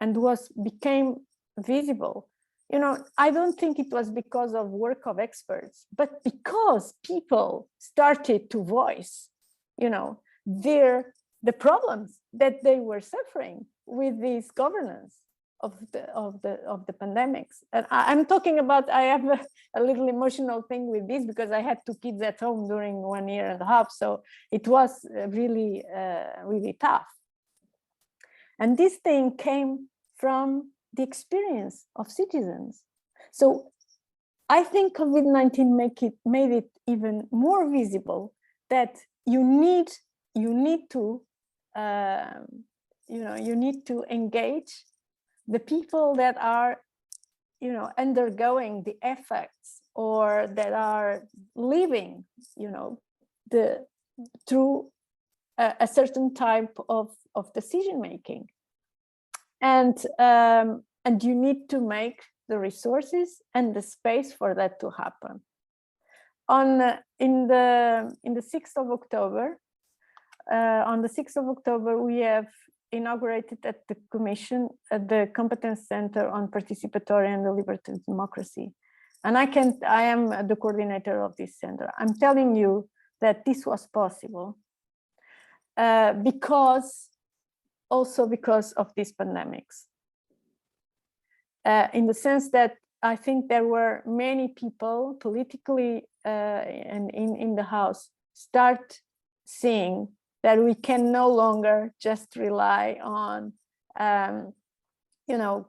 Speaker 2: and became visible. You know, I don't think it was because of work of experts, but because people started to voice, you know, the problems that they were suffering with this governance of the pandemics. And I'm talking about, I have a little emotional thing with this because I had 2 kids at home during 1 year and a half, so it was really really tough. And this thing came from the experience of citizens. So I think COVID-19 made it even more visible that you need to you need to engage the people that are, you know, undergoing the effects or that are living, you know, through a certain type of decision making. And you need to make the resources and the space for that to happen. In the 6th of October, on the 6th of October, we have inaugurated at the Commission the Competence Center on Participatory and Deliberative Democracy. And I am the coordinator of this center. I'm telling you that this was possible because of these pandemics. In the sense that I think there were many people politically and in the House start seeing that we can no longer just rely on, you know,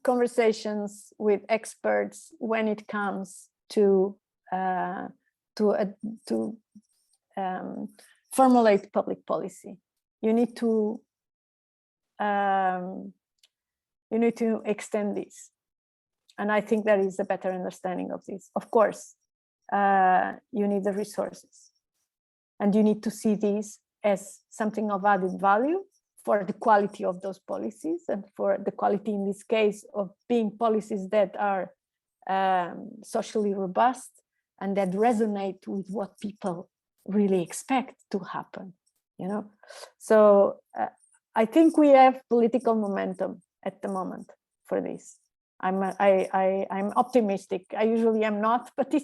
Speaker 2: conversations with experts when it comes to formulate public policy. You need to extend this, and I think there is a better understanding of this. Of course, you need the resources, and you need to see these as something of added value for the quality of those policies and for the quality, in this case, of being policies that are socially robust and that resonate with what people really expect to happen, you know. So I think we have political momentum at the moment for this. I'm optimistic. I usually am not, but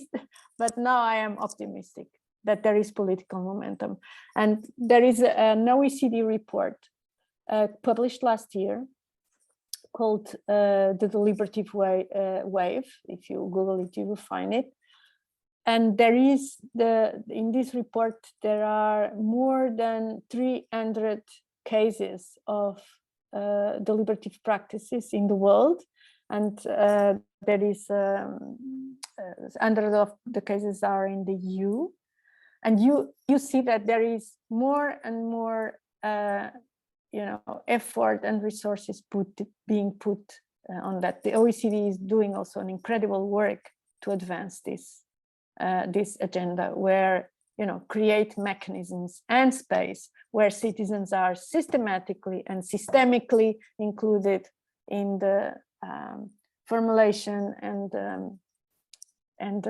Speaker 2: now I am optimistic that there is political momentum. And there is an OECD report published last year called the Deliberative Wave. If you Google it, you will find it. And there is in this report, there are more than 300 cases of deliberative practices in the world. And there is 100 of the cases are in the EU. And you see that there is more and more you know, effort and resources being put on that. The OECD is doing also an incredible work to advance this agenda, where, you know, create mechanisms and space where citizens are systematically and systemically included in the formulation and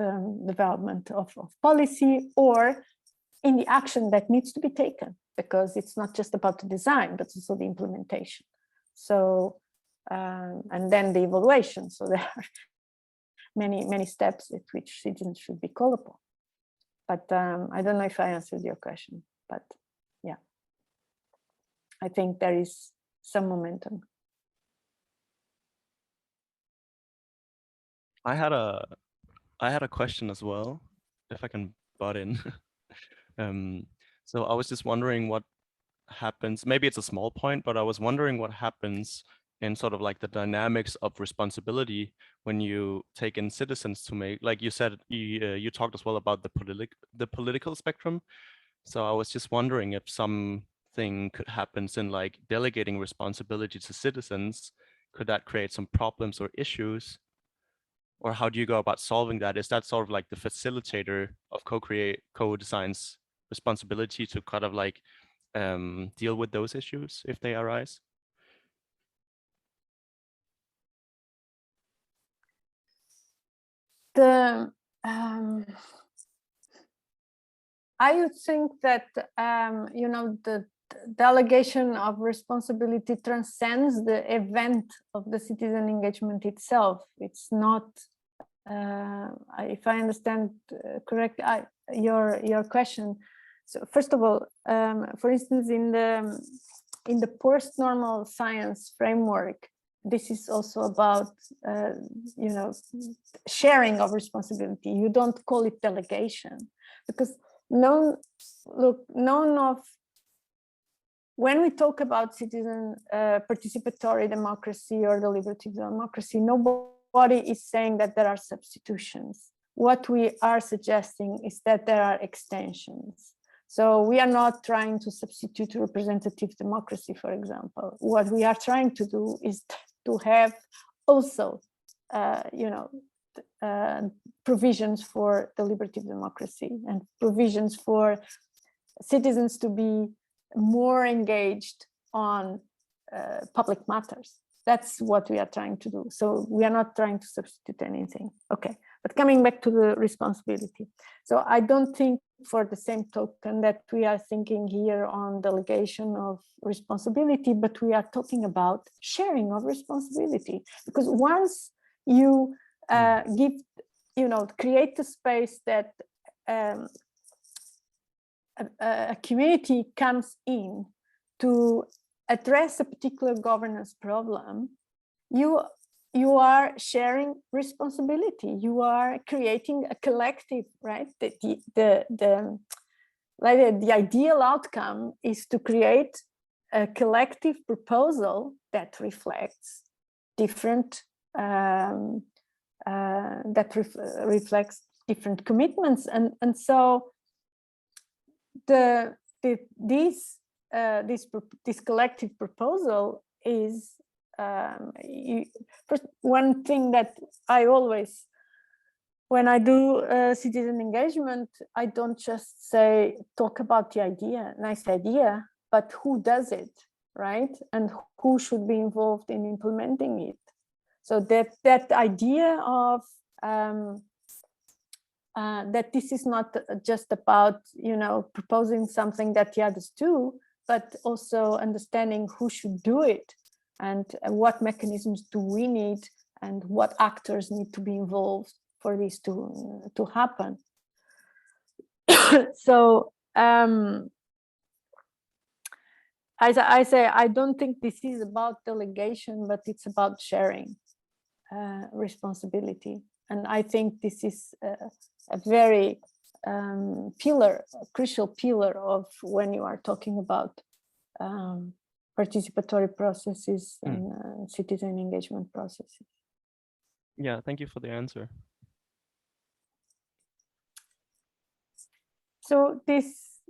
Speaker 2: development of policy, or in the action that needs to be taken, because it's not just about the design, but also the implementation. So, and then the evaluation. So there are many steps at which citizens should be callable. But I don't know if I answered your question, but yeah, I think there is some momentum.
Speaker 6: I had a question as well, if I can butt in. So I was just wondering what happens, maybe it's a small point, but I was wondering what happens in sort of like the dynamics of responsibility when you take in citizens to make, like you said, you talked as well about the political spectrum. So I was just wondering if something could happen in like delegating responsibility to citizens, could that create some problems or issues? Or how do you go about solving that? Is that sort of like the facilitator of co-design's responsibility to kind of like deal with those issues if they arise?
Speaker 2: I would think that you know, the delegation of responsibility transcends the event of the citizen engagement itself. It's not, if I understand correct your question. So first of all, for instance, in the post-normal science framework, this is also about you know, sharing of responsibility. You don't call it delegation, because when we talk about citizen participatory democracy or deliberative democracy, nobody is saying that there are substitutions. What we are suggesting is that there are extensions. So we are not trying to substitute representative democracy, for example. What we are trying to do is to have also, you know, provisions for deliberative democracy and provisions for citizens to be more engaged on public matters. That's what we are trying to do. So we are not trying to substitute anything. Okay, but coming back to the responsibility. So I don't think for the same token that we are thinking here on delegation of responsibility, but we are talking about sharing of responsibility. Because once you give, you know, create a space that a community comes in to address a particular governance problem, you are sharing responsibility. You are creating a collective, right? The ideal outcome is to create a collective proposal that reflects different reflects different commitments, and so this collective proposal is first, one thing that I always, when I do citizen engagement, I don't just say talk about the idea, nice idea, but who does it, right? And who should be involved in implementing it. So that idea of that this is not just about, you know, proposing something that the others do, but also understanding who should do it and what mechanisms do we need and what actors need to be involved for this to happen. So as I say, I don't think this is about delegation, but it's about sharing responsibility. And I think this is a very crucial pillar of when you are talking about participatory processes and citizen engagement processes.
Speaker 6: Yeah, thank you for the answer.
Speaker 2: So this,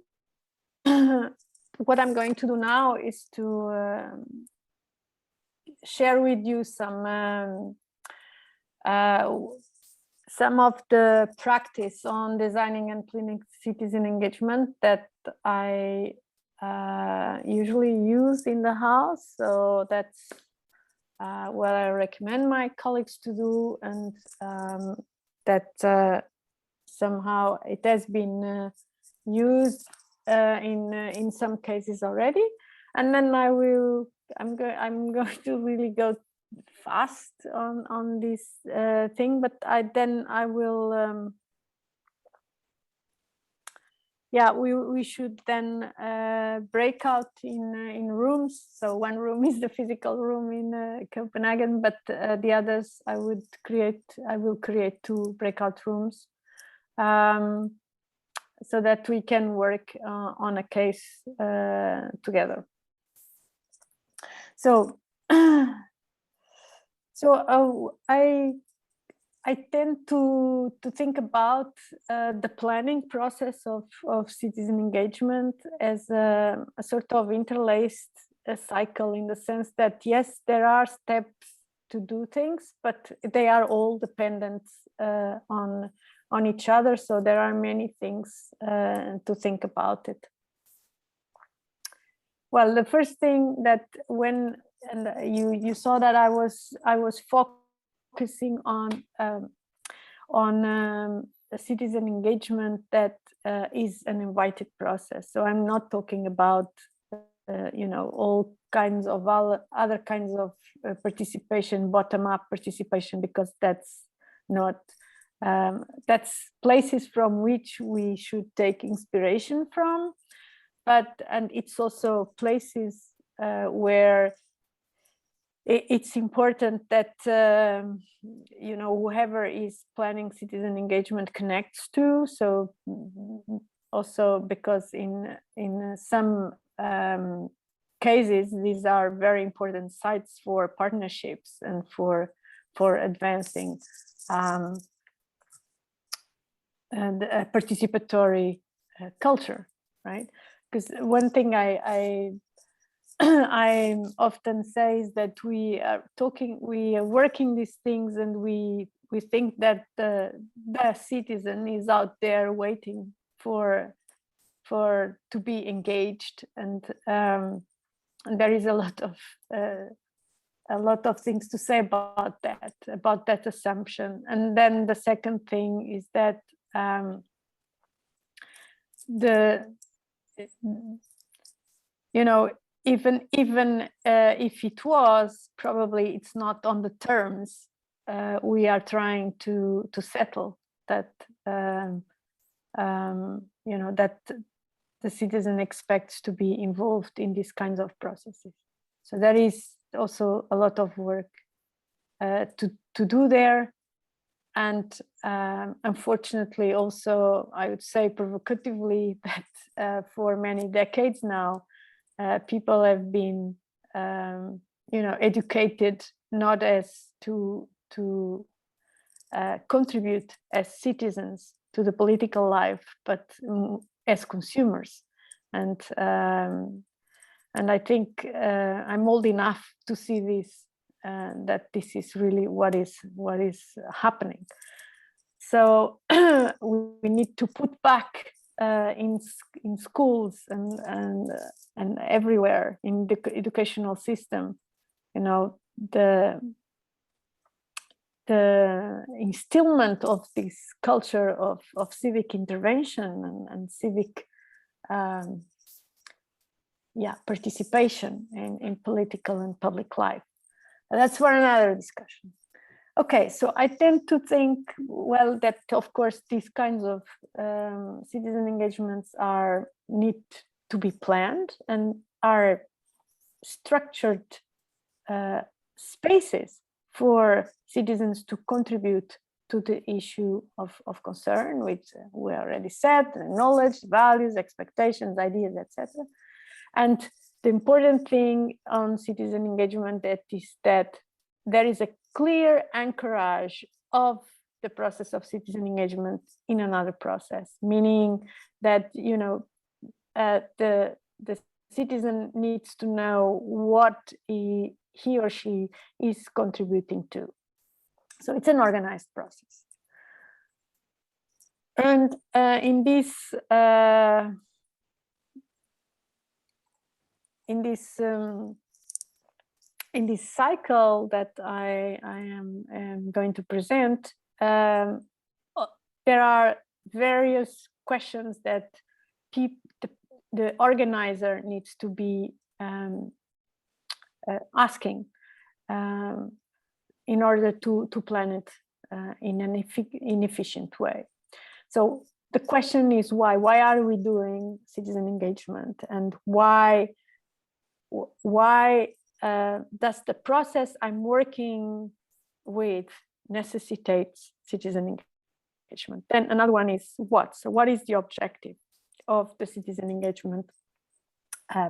Speaker 2: what I'm going to do now is to share with you some of the practice on designing and planning citizen engagement that I usually use in the house. So that's what I recommend my colleagues to do, and that somehow it has been used in some cases already. And then I'm going to really go fast on this thing, but I will yeah, we should then break out in rooms. So one room is the physical room in Copenhagen, but the others I will create 2 breakout rooms, so that we can work on a case together. So, I tend to think about the planning process of citizen engagement as a sort of interlaced cycle, in the sense that, yes, there are steps to do things, but they are all dependent on each other. So there are many things to think about it. Well, the first thing that you saw that I was focusing on citizen engagement that is an invited process. So I'm not talking about all kinds of other kinds of participation, bottom-up participation, because that's not that's places from which we should take inspiration from, and it's also places where it's important that whoever is planning citizen engagement connects to. So also because in some cases, these are very important sites for partnerships and for advancing and a participatory culture, right? Because one thing I often say is that we are working these things, and we think that the citizen is out there waiting to be engaged, and there is a lot of things to say about that assumption. And then the second thing is that even if it was, probably it's not on the terms we are trying to settle, that that the citizen expects to be involved in these kinds of processes. So there is also a lot of work to do there. And unfortunately, also, I would say provocatively, that for many decades now, people have been, educated not as to contribute as citizens to the political life, but as consumers. And I think I'm old enough to see this, that this is really what is happening. So we need to put back in schools and everywhere in the educational system, the instillment of this culture of civic intervention and civic participation in political and public life. And that's for another discussion. Okay, so I tend to think, well, that of course these kinds of citizen engagements need to be planned and are structured spaces for citizens to contribute to the issue of concern, which we already said: knowledge, values, expectations, ideas, etc. And the important thing on citizen engagement is that there is a clear anchorage of the process of citizen engagement in another process, meaning that the citizen needs to know what he or she is contributing to. So it's an organized process. And in this cycle that I am going to present, there are various questions that the organizer needs to be asking in order to plan it in an efficient way. So the question is why? Why are we doing citizen engagement, and why does the process I'm working with necessitates citizen engagement? Then another one is what? So what is the objective of the citizen engagement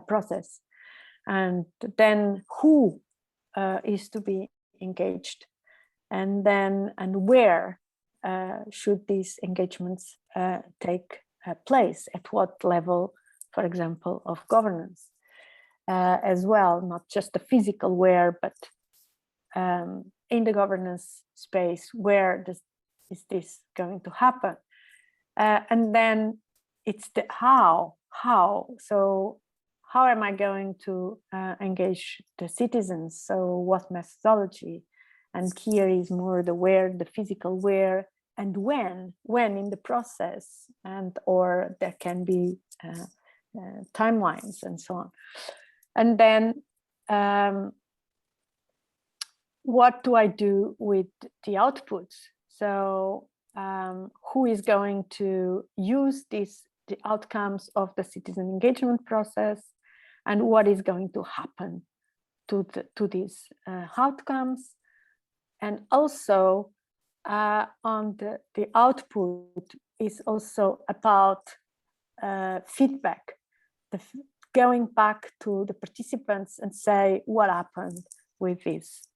Speaker 2: process? And then who is to be engaged? And then, and where should these engagements take place? At what level, for example, of governance as well, not just the physical where, but in the governance space, where is this going to happen? And then it's the how. So how am I going to engage the citizens? So what methodology? And here is more the where, the physical where, and when in the process, and or there can be timelines and so on. And then what do I do with the outputs? So who is going to use the outcomes of the citizen engagement process, and what is going to happen to these outcomes? And also on the output is also about feedback, going back to the participants and say what happened with this,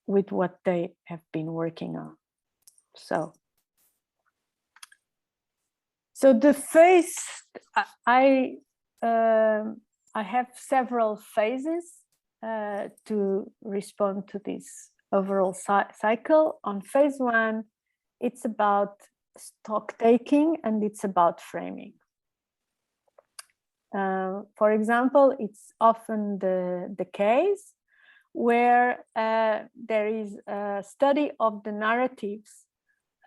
Speaker 2: with what they have been working on. So the phase, I have several phases to respond to this overall cycle. On phase one, it's about stock taking and it's about framing. For example, it's often the case where there is a study of the narratives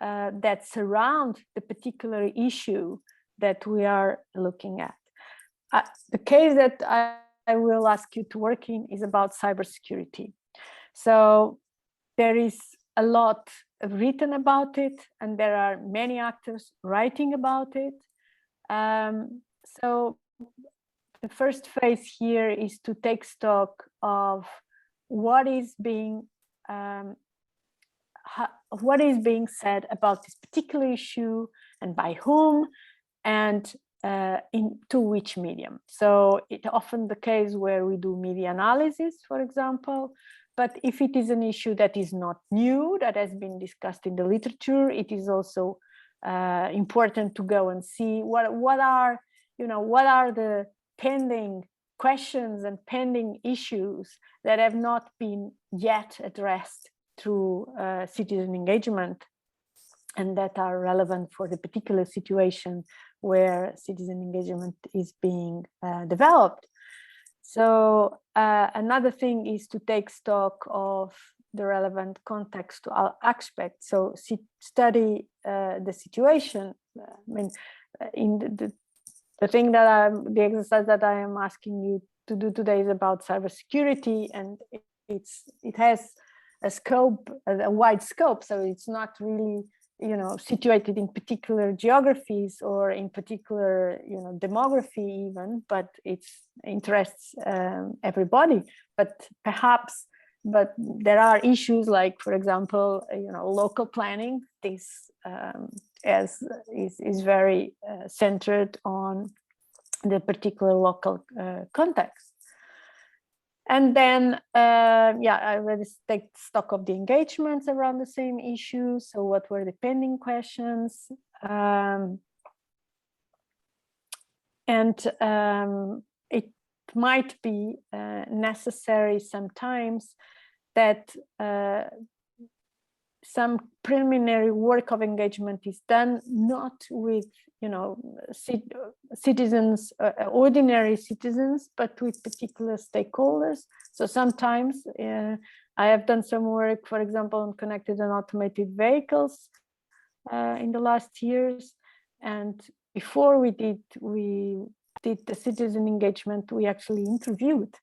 Speaker 2: that surround the particular issue that we are looking at. The case that I will ask you to work in is about cybersecurity. So there is a lot written about it, and there are many actors writing about it. So the first phase here is to take stock of what is being said about this particular issue, and by whom, and into which medium. So it's often the case where we do media analysis, for example, but if it is an issue that is not new, that has been discussed in the literature, it is also important to go and see what are the pending questions and pending issues that have not been yet addressed through citizen engagement, and that are relevant for the particular situation where citizen engagement is being developed. So another thing is to take stock of the relevant contextual aspects. So study the situation. I mean, in the thing that the exercise that I am asking you to do today is about cybersecurity, and it has a scope, a wide scope. So it's not really, situated in particular geographies or in particular, demography even, but it interests everybody. But there are issues like, for example, local planning. This is very centered on the particular local context. And then, I already take stock of the engagements around the same issue. So what were the pending questions? It might be necessary sometimes that some preliminary work of engagement is done not with citizens, ordinary citizens, but with particular stakeholders. So sometimes I have done some work, for example, on connected and automated vehicles in the last years. And before we did the citizen engagement, we actually interviewed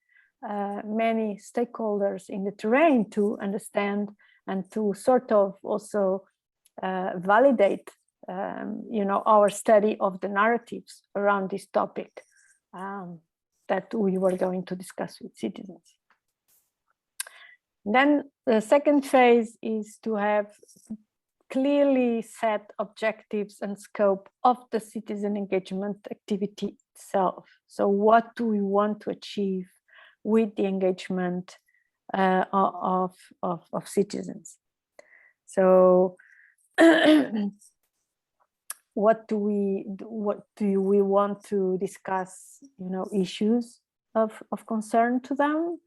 Speaker 2: many stakeholders in the terrain to understand and to sort of also validate you know, our study of the narratives around this topic that we were going to discuss with citizens. Then the second phase is to have clearly set objectives and scope of the citizen engagement activity itself. So what do we want to achieve with the engagement of citizens? So what do we want to discuss, you know, issues of concern to them?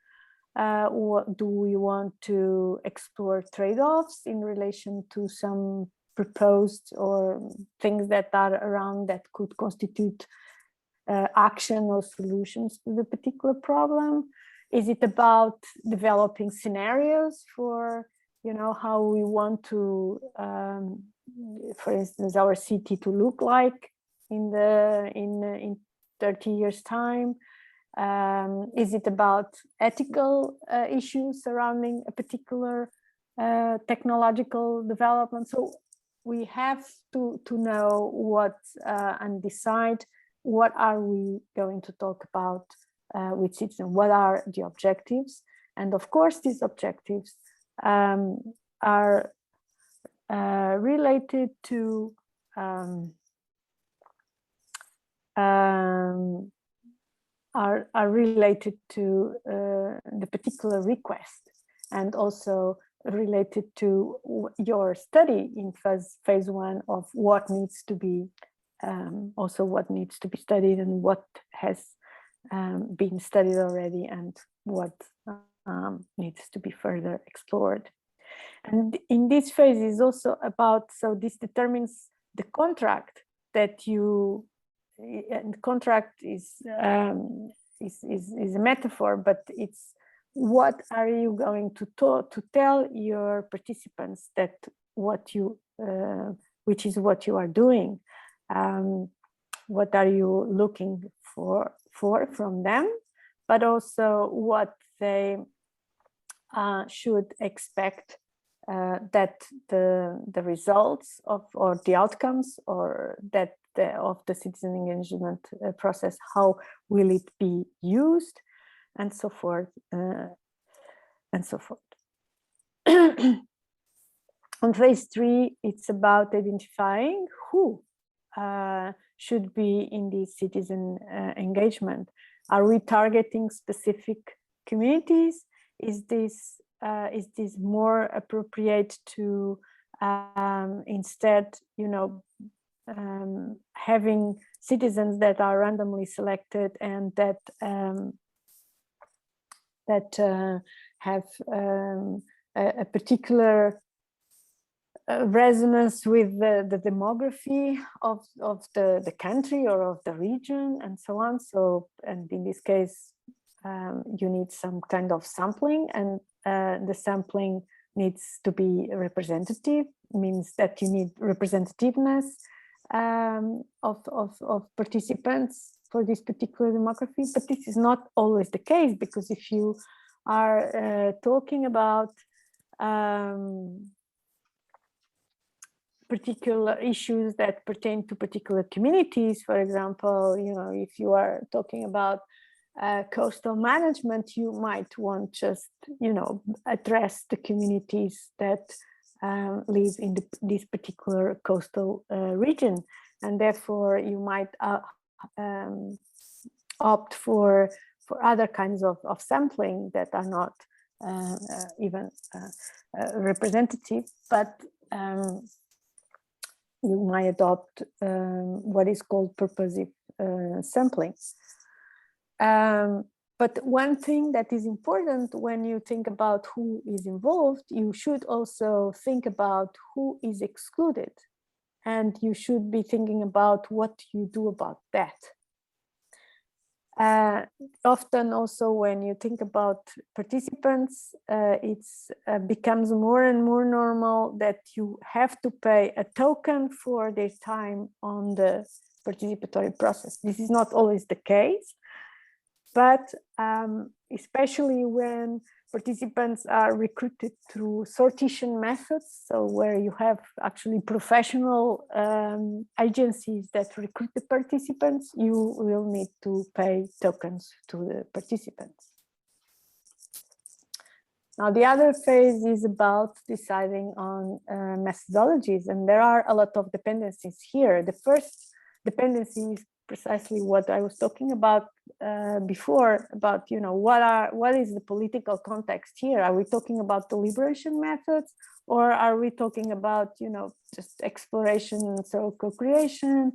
Speaker 2: What do we want to explore trade-offs in relation to some proposed or things that are around that could constitute action or solutions to the particular problem? Is it about developing scenarios for, you know, how we want to, for instance, our city to look like in 30 years' time? Is it about ethical issues surrounding a particular technological development? So we have to know what and decide what are we going to talk about with citizens, what are the objectives. And of course, these objectives are related to the particular request, and also related to your study in phase one of what needs to be also what needs to be studied and what has been studied already and what needs to be further explored. And in this phase is also about, so this determines the contract that you, and contract is a metaphor, but it's what are you going to tell your participants that what you, which is what you are doing. What are you looking for from them, but also what they should expect that the results of, or the outcomes, or that of the citizen engagement process, how will it be used, and so forth, and so forth. On phase 3, it's about identifying who should be in the citizen engagement. Are we targeting specific communities? Is this more appropriate to instead, you know, having citizens that are randomly selected and that have a particular resonance with the demography of the country or of the region and so on. So, and in this case, you need some kind of sampling, and the sampling needs to be representative, means that you need representativeness of participants for this particular demography. But this is not always the case, because if you are talking about particular issues that pertain to particular communities, for example, you know, if you are talking about coastal management, you might want just, you know, address the communities that live in this particular coastal region, and therefore you might opt for other kinds of sampling that are not even representative, but you might adopt what is called purposive sampling. But one thing that is important when you think about who is involved, you should also think about who is excluded, and you should be thinking about what you do about that. Often also when you think about participants, it becomes more and more normal that you have to pay a token for their time on the participatory process. This is not always the case, but especially when participants are recruited through sortition methods, so where you have actually professional agencies that recruit the participants, you will need to pay tokens to the participants. Now, the other phase is about deciding on methodologies, and there are a lot of dependencies here. The first dependency is precisely what I was talking about before, about, you know, what is the political context here? Are we talking about deliberation methods, or are we talking about, you know, just exploration, so co-creation?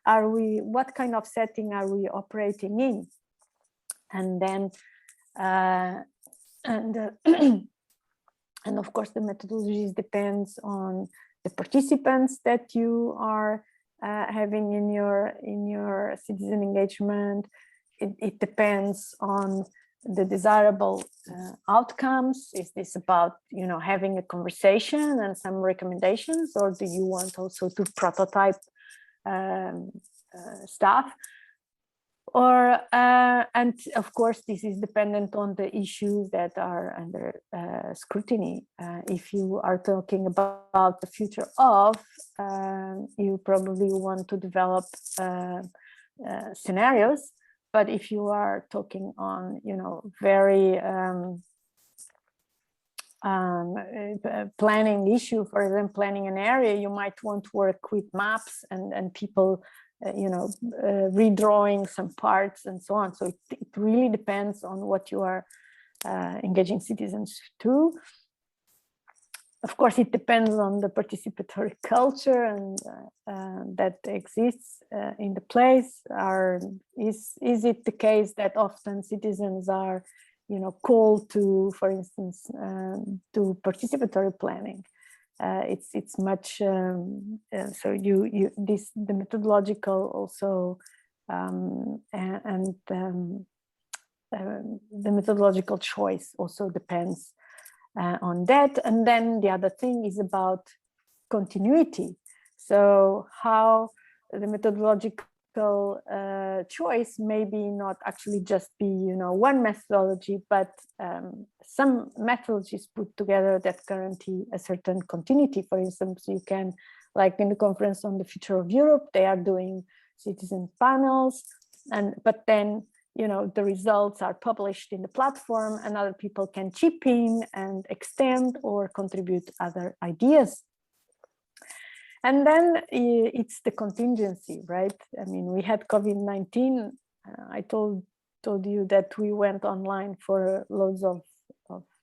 Speaker 2: What kind of setting are we operating in? And then and of course the methodologies depends on the participants that you are having in your citizen engagement. It depends on the desirable outcomes. Is this about, you know, having a conversation and some recommendations, or do you want also to prototype stuff? Or and of course this is dependent on the issues that are under scrutiny. If you are talking about the future of, you probably want to develop scenarios. But if you are talking on, you know, very planning issue, for example, planning an area, you might want to work with maps and people, you know, redrawing some parts and so on. So it really depends on what you are engaging citizens to. Of course, it depends on the participatory culture and that exists in the place. Is it the case that often citizens are, you know, called to, for instance, to participatory planning? It's much so the methodological also the methodological choice also depends on that. And then the other thing is about continuity. So how the methodological choice maybe not actually just be, you know, one methodology, but some methodologies put together that guarantee a certain continuity. For instance, you can, like in the conference on the future of Europe, they are doing citizen panels, but then, you know, the results are published in the platform and other people can chip in and extend or contribute other ideas. And then it's the contingency, right? I mean, we had COVID-19. I told you that we went online for loads of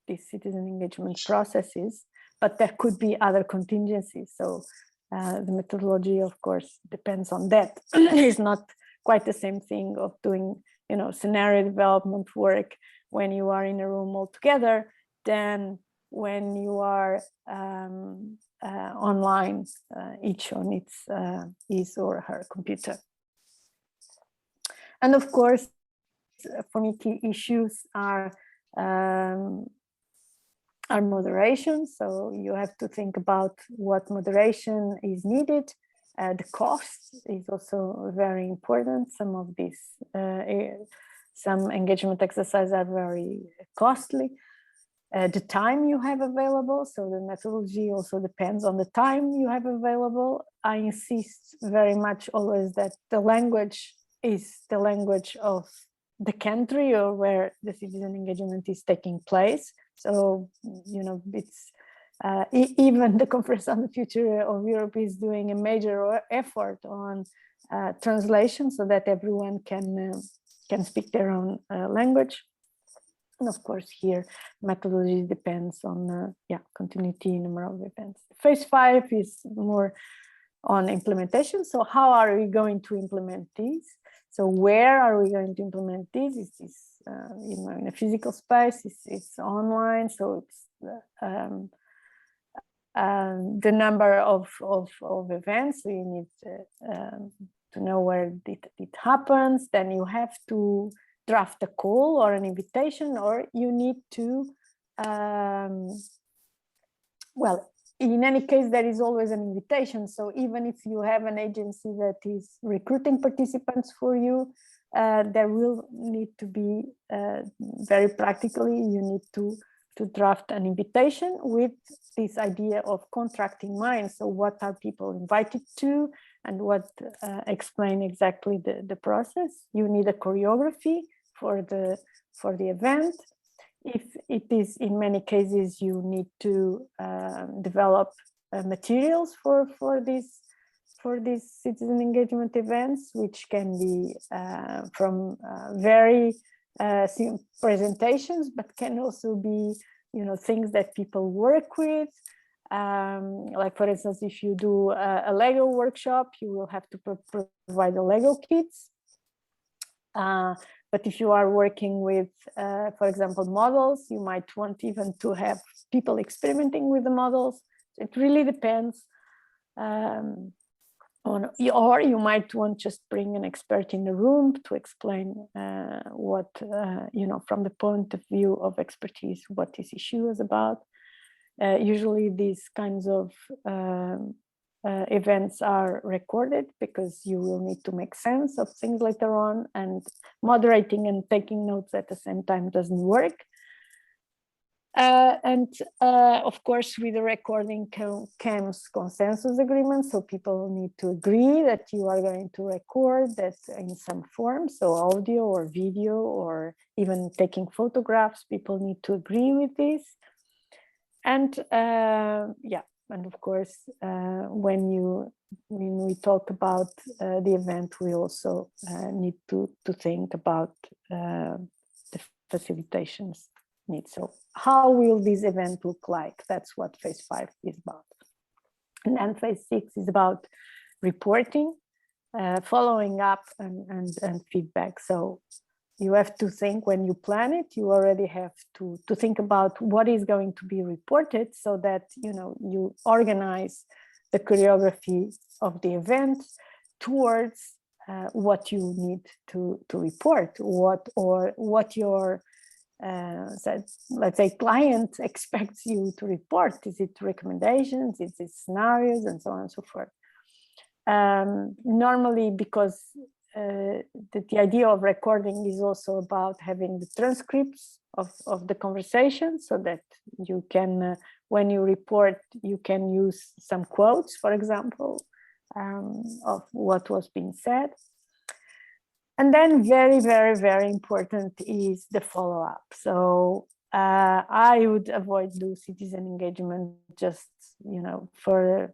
Speaker 2: these citizen engagement processes, but there could be other contingencies. So the methodology, of course, depends on that. It's not quite the same thing of doing, you know, scenario development work when you are in a room all together than when you are online, each on its his or her computer. And of course, for me, key issues are moderation. So you have to think about what moderation is needed. The cost is also very important. Some of these, some engagement exercises are very costly. The time you have available, so the methodology also depends on the time you have available. I insist very much always that the language is the language of the country or where the citizen engagement is taking place. So, you know, it's even the Conference on the Future of Europe is doing a major effort on translation so that everyone can speak their own language. And of course, here methodology depends on continuity, number of events. Phase 5 is more on implementation. So how are we going to implement these? So where are we going to implement these? Is this you know, in a physical space? It's online. So it's the number of events. So you need to know where it happens. Then you have to draft a call or an invitation, or you need to, well, in any case, there is always an invitation. So even if you have an agency that is recruiting participants for you, there will need to be, very practically, you need to draft an invitation with this idea of contract in mind. So what are people invited to, and what explain exactly the process. You need a choreography for the event. If it is, in many cases, you need to develop materials for these citizen engagement events, which can be from very presentations, but can also be, things that people work with. Like, for instance, if you do a Lego workshop, you will have to provide the Lego kits. But if you are working with, for example, models, you might want even to have people experimenting with the models. It really depends. Or you might want just bring an expert in the room to explain what, from the point of view of expertise, what this issue is about. Usually these kinds of events are recorded because you will need to make sense of things later on, and moderating and taking notes at the same time doesn't work. Of course, with the recording comes consensus agreement. So people need to agree that you are going to record that in some form. So audio or video or even taking photographs, people need to agree with this. And and of course, when we talk about the event, we also need to think about the facilitations needs. So how will this event look like? That's what phase 5 is about. And then phase 6 is about reporting, following up and feedback. So you have to think, when you plan it, you already have to think about what is going to be reported, so that you organize the choreography of the event towards what you need to report, what your let's say client expects you to report. Is it recommendations? Is it scenarios, and so on and so forth? Normally, because the idea of recording is also about having the transcripts of the conversation, so that you can, when you report, you can use some quotes, for example, of what was being said. And then very, very, very important is the follow-up. So I would avoid do citizen engagement just, for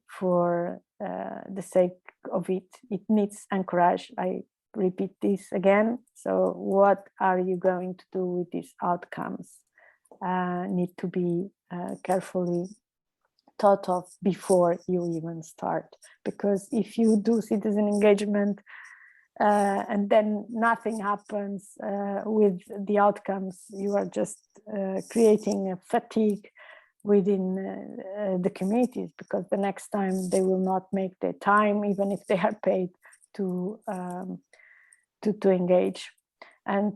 Speaker 2: the sake of it. It needs anchorage. I repeat this again. So what are you going to do with these outcomes? Need to be carefully thought of before you even start. Because if you do citizen engagement, and then nothing happens with the outcomes, you are just creating a fatigue within the communities, because the next time they will not make the time, even if they are paid, to engage. And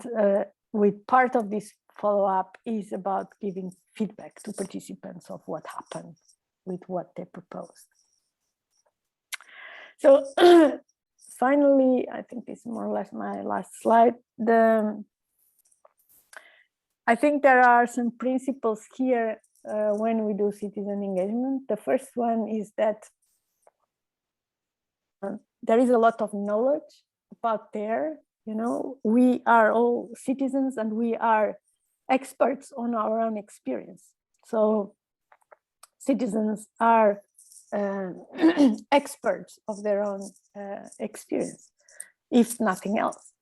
Speaker 2: with part of this follow-up is about giving feedback to participants of what happened with what they proposed. So finally, I think this is more or less my last slide. I think there are some principles here when we do citizen engagement. The first one is that there is a lot of knowledge about there. We are all citizens and we are experts on our own experience. So citizens are experts of their own experience, if nothing else.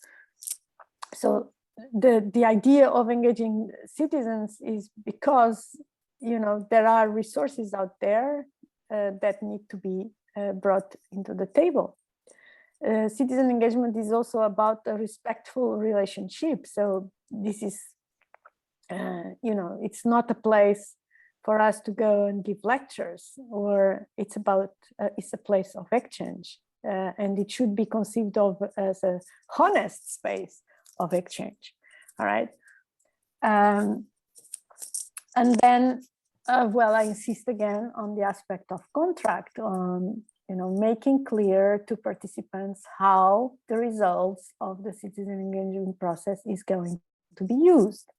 Speaker 2: So the idea of engaging citizens is because there are resources out there that need to be brought into the table. Citizen engagement is also about a respectful relationship. So this is, it's not a place for us to go and give lectures, or it's a place of exchange, and it should be conceived of as a honest space of exchange. All right. And then, I insist again on the aspect of contract, on making clear to participants how the results of the citizen engagement process is going to be used.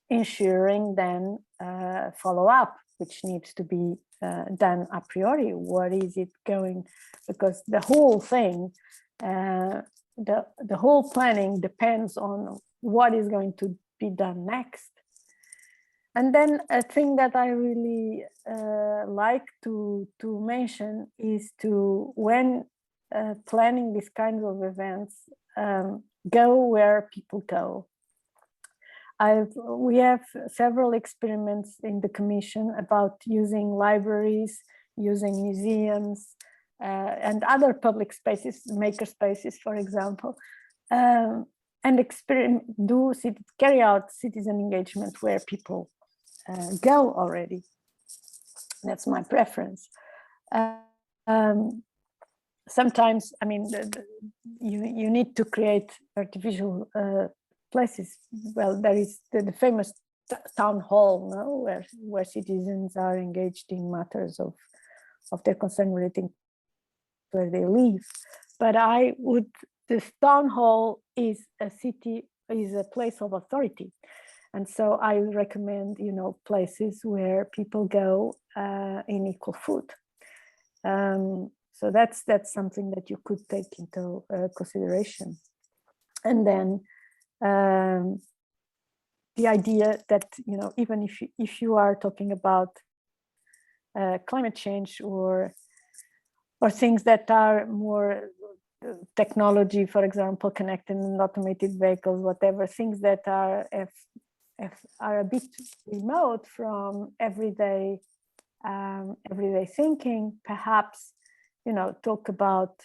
Speaker 2: ensuring then follow-up, which needs to be done a priori. What is it going? Because the whole thing, the whole planning depends on what is going to be done next. And then a thing that I really like to mention is to, when planning these kinds of events, go where people go. We have several experiments in the Commission about using libraries, using museums, and other public spaces, maker spaces, for example, and carry out citizen engagement where people go already. That's my preference. Sometimes, I mean, you need to create artificial places. Well, there is the famous town hall, no? where citizens are engaged in matters of their concern relating to where they live. But this town hall is a place of authority. And so I recommend, places where people go in equal foot. So that's something that you could take into consideration. And then the idea that, even if you are talking about climate change or things that are more technology, for example, connected and automated vehicles, whatever, things that are a bit remote from everyday thinking, perhaps, talk about,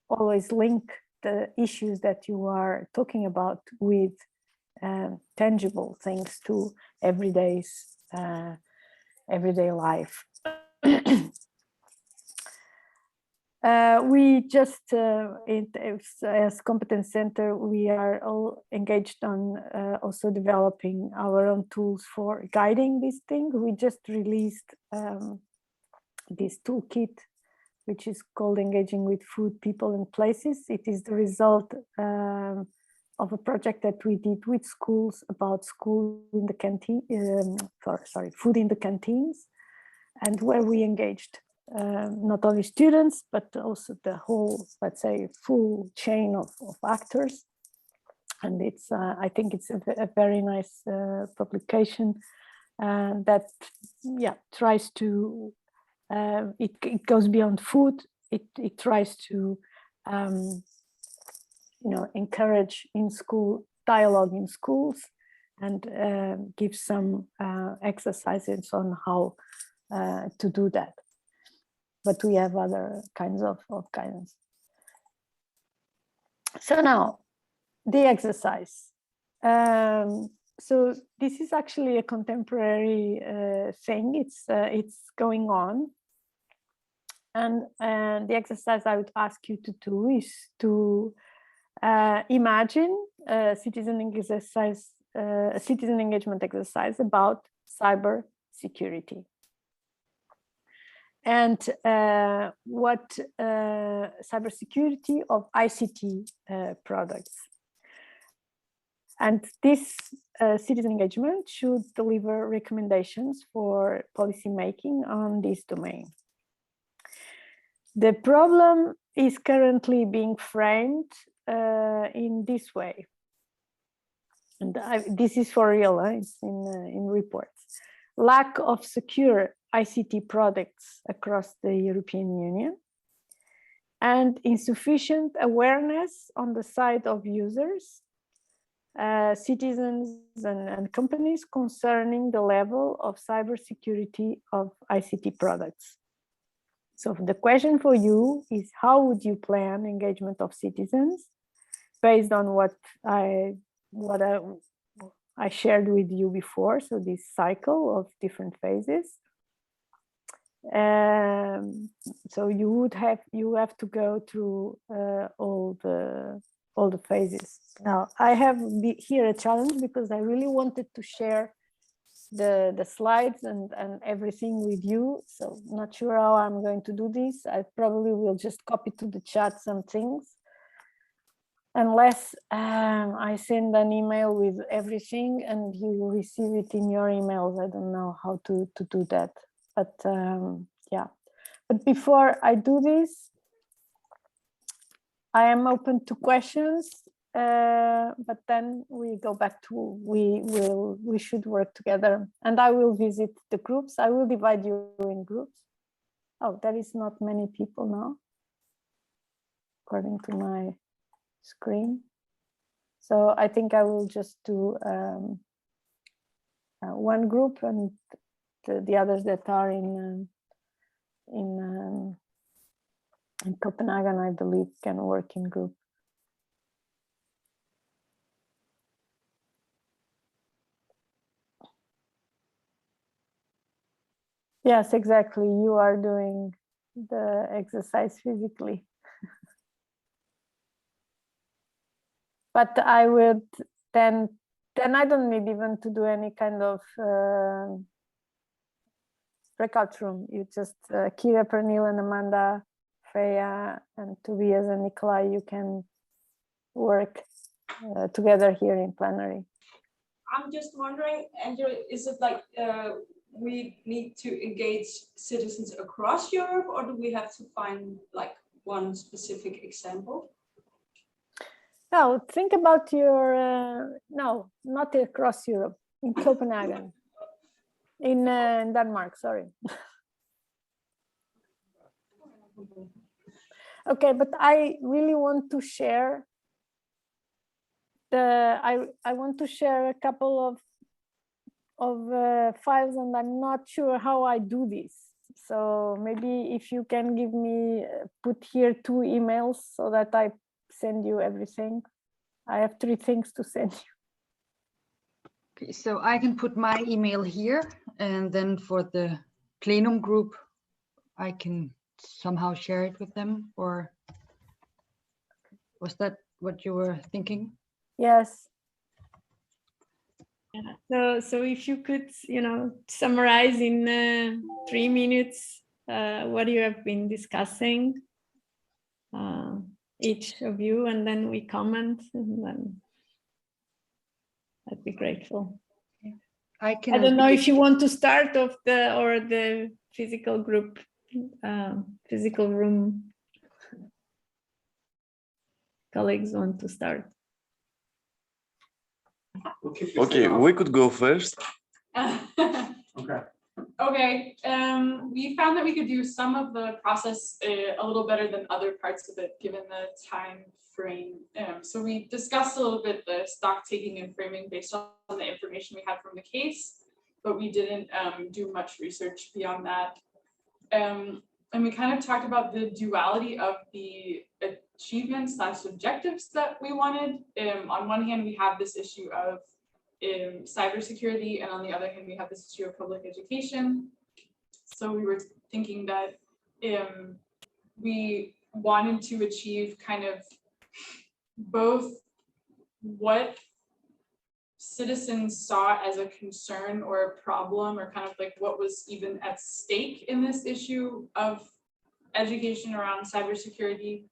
Speaker 2: always link the issues that you are talking about with tangible things to everyday life. We just, as Competence Center, we are all engaged on also developing our own tools for guiding these things. We just released this toolkit, which is called Engaging with Food, People and Places. It is the result of a project that we did with schools about school in the canteen, food in the canteens, and where we engaged not only students, but also the whole, let's say, full chain of actors. And it's, I think it's a very nice publication that, tries to, it goes beyond food. It tries to, encourage in school dialogue in schools, and give some exercises on how to do that. But we have other kinds of guidance. So now, the exercise. So this is actually a contemporary thing. It's going on, and the exercise I would ask you to do is to imagine a citizen engagement exercise about cyber security. And what cybersecurity of ICT products. And this citizen engagement should deliver recommendations for policy making on this domain. The problem is currently being framed in this way. And this is for real, it's in reports. Lack of secure ICT products across the European Union, and insufficient awareness on the side of users, citizens and companies concerning the level of cybersecurity of ICT products. So the question for you is, how would you plan engagement of citizens based on what I shared with you before, so this cycle of different phases. So you have to go through all the phases. Now I have here a challenge, because I really wanted to share the slides and everything with you. So not sure how I'm going to do this. I probably will just copy to the chat some things. unless I send an email with everything and you receive it in your emails. I don't know how to do that, but yeah. But before I do this, I am open to questions, but then we go back to we should work together, and I will visit the groups. I will divide you in groups. Oh, there is not many people now, according to my screen. So I think I will just do one group, and the others that are in Copenhagen, I believe, can work in group. Yes, exactly. You are doing the exercise physically. But I would then I don't need even to do any kind of breakout room. You just Kira, Pernil, and Amanda, Freya, and Tobias and Nikolai, you can work together here in plenary.
Speaker 7: I'm just wondering, Angela, is it like we need to engage citizens across Europe, or do we have to find like one specific example?
Speaker 2: No, think about your, no, not across Europe, in Copenhagen, in Denmark, sorry. Okay, but I really want to share I want to share a couple of files, and I'm not sure how I do this. So maybe if you can give me, put here 2 emails so that I send you everything. I have 3 things to send you.
Speaker 3: Okay, so I can put my email here, and then for the plenum group, I can somehow share it with them, or was that what you were thinking?
Speaker 2: Yes.
Speaker 8: Yeah. So if you could, summarize in 3 minutes what you have been discussing, each of you, and then we comment, and then I'd be grateful.
Speaker 3: I
Speaker 8: don't know if you want to start off the physical group, physical room. Colleagues want to start.
Speaker 4: Okay, we could go first.
Speaker 5: Okay. Okay. We found that we could do some of the process a little better than other parts of it, given the time frame. So we discussed a little bit the stock taking and framing based on the information we had from the case, but we didn't do much research beyond that. And we kind of talked about the duality of the achievements / objectives that we wanted. On one hand, we have this issue of cybersecurity, and on the other hand, we have this issue of public education. So we were thinking that we wanted to achieve kind of both what citizens saw as a concern or a problem, or kind of like what was even at stake in this issue of education around cybersecurity.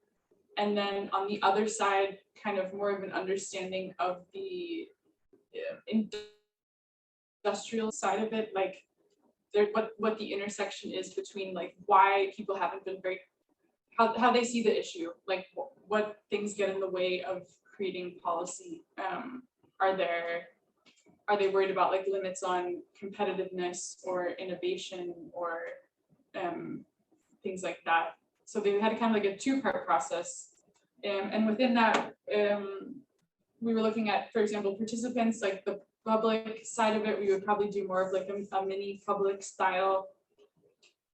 Speaker 5: And then on the other side, kind of more of an understanding of the industrial side of it, like what the intersection is between like why people haven't been very, how they see the issue, like what things get in the way of creating policy. Are they worried about like limits on competitiveness or innovation or things like that? So they had kind of like a 2-part process. And within that, we were looking at, for example, participants, like the public side of it, we would probably do more of like a mini public style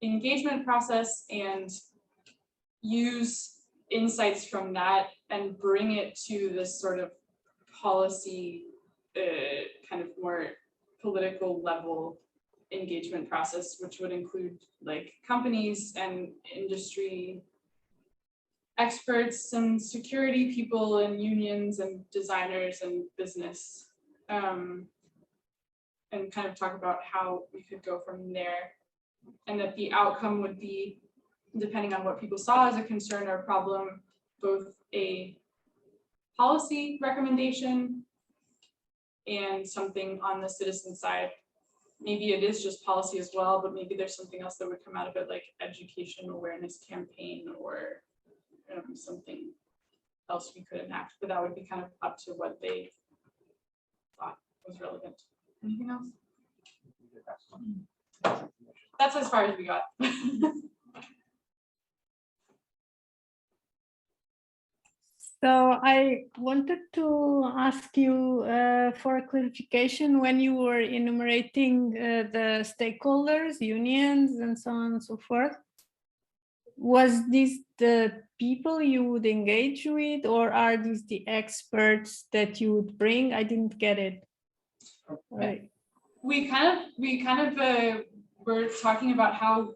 Speaker 5: engagement process and use insights from that and bring it to this sort of policy, kind of more political level engagement process, which would include like companies and industry experts and security people and unions and designers and business, and kind of talk about how we could go from there, and that the outcome would be, depending on what people saw as a concern or problem, both a policy recommendation and something on the citizen side. Maybe it is just policy as well, but maybe there's something else that would come out of it, like education awareness campaign or something else we could enact, but that would be kind of up to what they thought was relevant. Anything else? That's as far as we got.
Speaker 8: So I wanted to ask you for a clarification when you were enumerating the stakeholders, unions, and so on and so forth. Was this the people you would engage with, or are these the experts that you would bring? I didn't get it. Right.
Speaker 5: We kind of were talking about how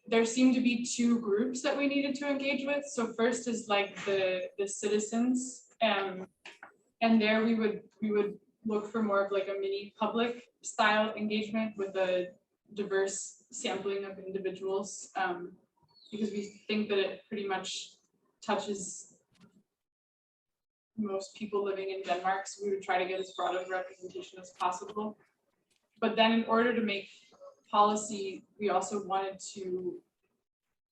Speaker 5: there seemed to be two groups that we needed to engage with. So first is like the citizens, and there we would look for more of like a mini public style engagement with a diverse sampling of individuals, because we think that it pretty much touches most people living in Denmark. So we would try to get as broad of representation as possible. But then in order to make policy, we also wanted to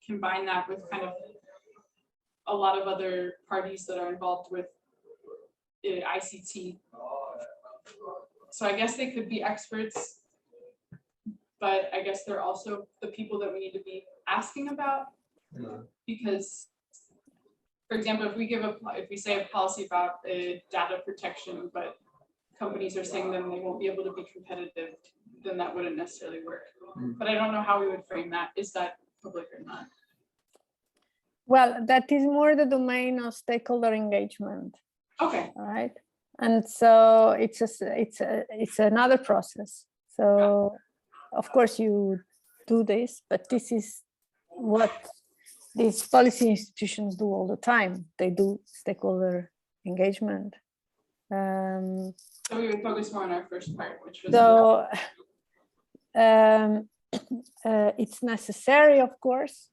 Speaker 5: combine that with kind of a lot of other parties that are involved with ICT. So I guess they could be experts, but I guess they're also the people that we need to be asking about, because, for example, if we say a policy about data protection, but companies are saying then they won't be able to be competitive, then that wouldn't necessarily work. But I don't know how we would frame that. Is that public or not?
Speaker 2: Well, that is more the domain of stakeholder engagement.
Speaker 5: Okay.
Speaker 2: All right. And so it's another process. So of course you do this, but this is what these policy institutions do all the time. They do stakeholder engagement.
Speaker 5: So we would focus more on our first part, which was
Speaker 2: so it's necessary, of course,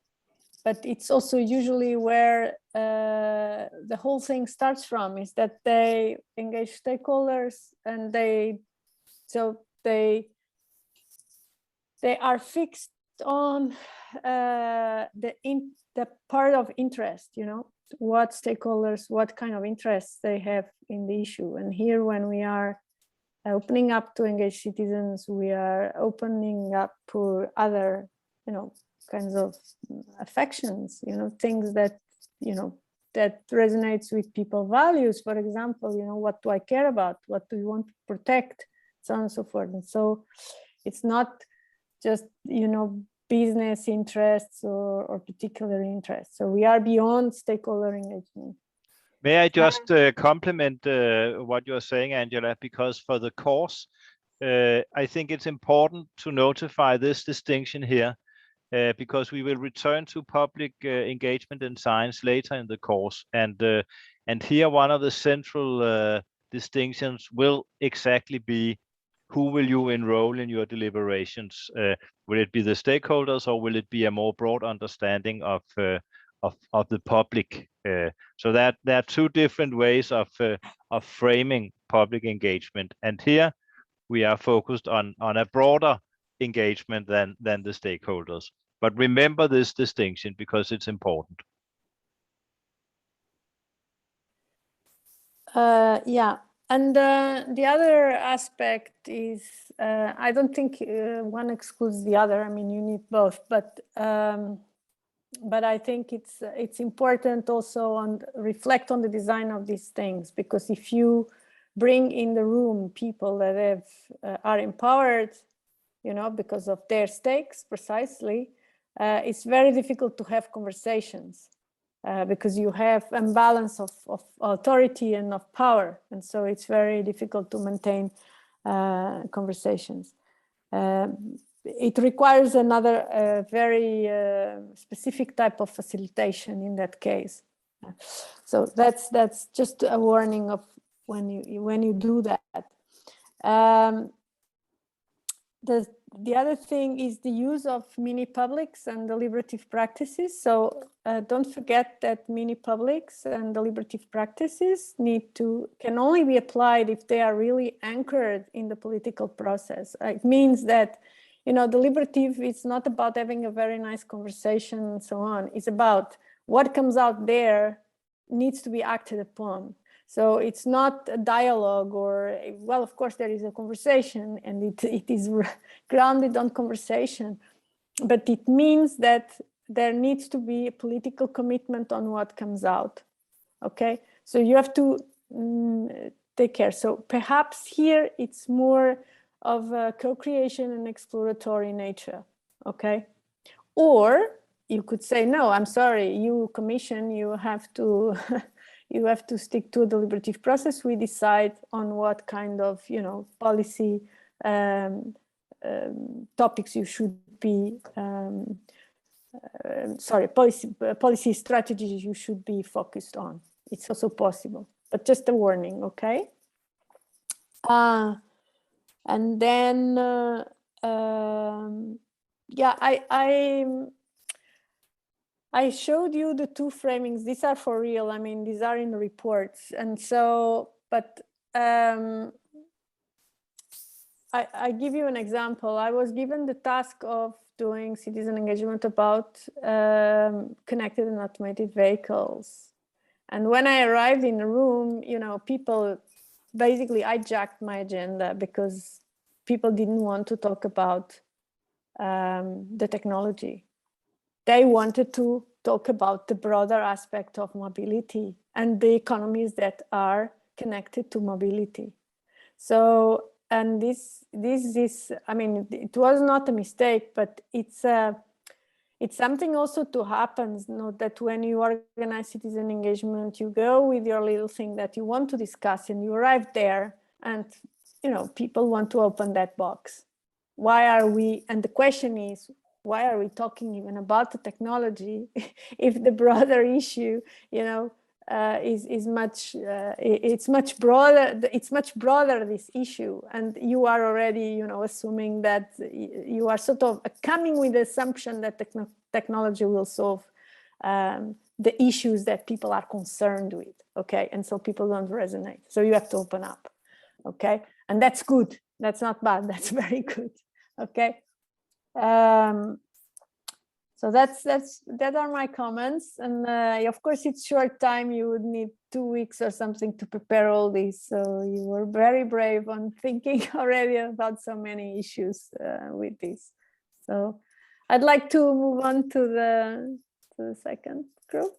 Speaker 2: but it's also usually where the whole thing starts from, is that they engage stakeholders and they are fixed on the part of interest, what stakeholders, what kind of interests they have in the issue. And here, when we are opening up to engage citizens, we are opening up for other, kinds of affections, things that, that resonates with people's values. For example, what do I care about? What do you want to protect? So on and so forth. And so it's not just, business interests or particular interests. So we are beyond stakeholder engagement.
Speaker 1: May I just complement what you're saying, Angela, because for the course, I think it's important to notify this distinction here, because we will return to public engagement in science later in the course. And here one of the central distinctions will exactly be, who will you enroll in your deliberations? Will it be the stakeholders, or will it be a more broad understanding of the public? So that there are two different ways of framing public engagement, and here we are focused on a broader engagement than the stakeholders. But remember this distinction because it's important.
Speaker 2: Yeah. And the other aspect is, I don't think one excludes the other. I mean, you need both, but I think it's important also reflect on the design of these things, because if you bring in the room people that are empowered, because of their stakes precisely, it's very difficult to have conversations. Because you have imbalance of authority and of power. And so it's very difficult to maintain conversations. It requires another very specific type of facilitation in that case. So that's just a warning of when you do that. the other thing is the use of mini publics and deliberative practices. So don't forget that mini publics and deliberative practices can only be applied if they are really anchored in the political process. It means that, you know, deliberative is not about having a very nice conversation and so on. It's about what comes out there needs to be acted upon. So it's not a dialogue or, well, of course there is a conversation and it is grounded on conversation, but it means that there needs to be a political commitment on what comes out, okay? So you have to take care. So perhaps here it's more of a co-creation and exploratory nature, okay? Or you could say, no, I'm sorry, you commission, you have to you have to stick to a deliberative process. We decide on what kind of, you know, policy topics you should be, policy strategies you should be focused on. It's also possible, but just a warning, okay? And then, yeah, I showed you the two framings. These are for real. I mean, these are in the reports. And so, but I give you an example. I was given the task of doing citizen engagement about connected and automated vehicles. And when I arrived in the room, you know, people basically hijacked my agenda because people didn't want to talk about the technology. They wanted to talk about the broader aspect of mobility and the economies that are connected to mobility. So, and this is, I mean, it was not a mistake, but it's something also to happen. Note that when you organize citizen engagement, you go with your little thing that you want to discuss and you arrive there and, you know, people want to open that box. Why are we, and the question is, why are we talking even about the technology if the broader issue, you know, is much, it's much broader, this issue. And you are already, you know, assuming that you are sort of coming with the assumption that technology will solve the issues that people are concerned with, okay? And so people don't resonate. So you have to open up, okay? And that's good. That's not bad. That's very good, okay? So that are my comments, and of course it's short time. You would need 2 weeks or something to prepare all this. So you were very brave on thinking already about so many issues with this. So I'd like to move on to the second group.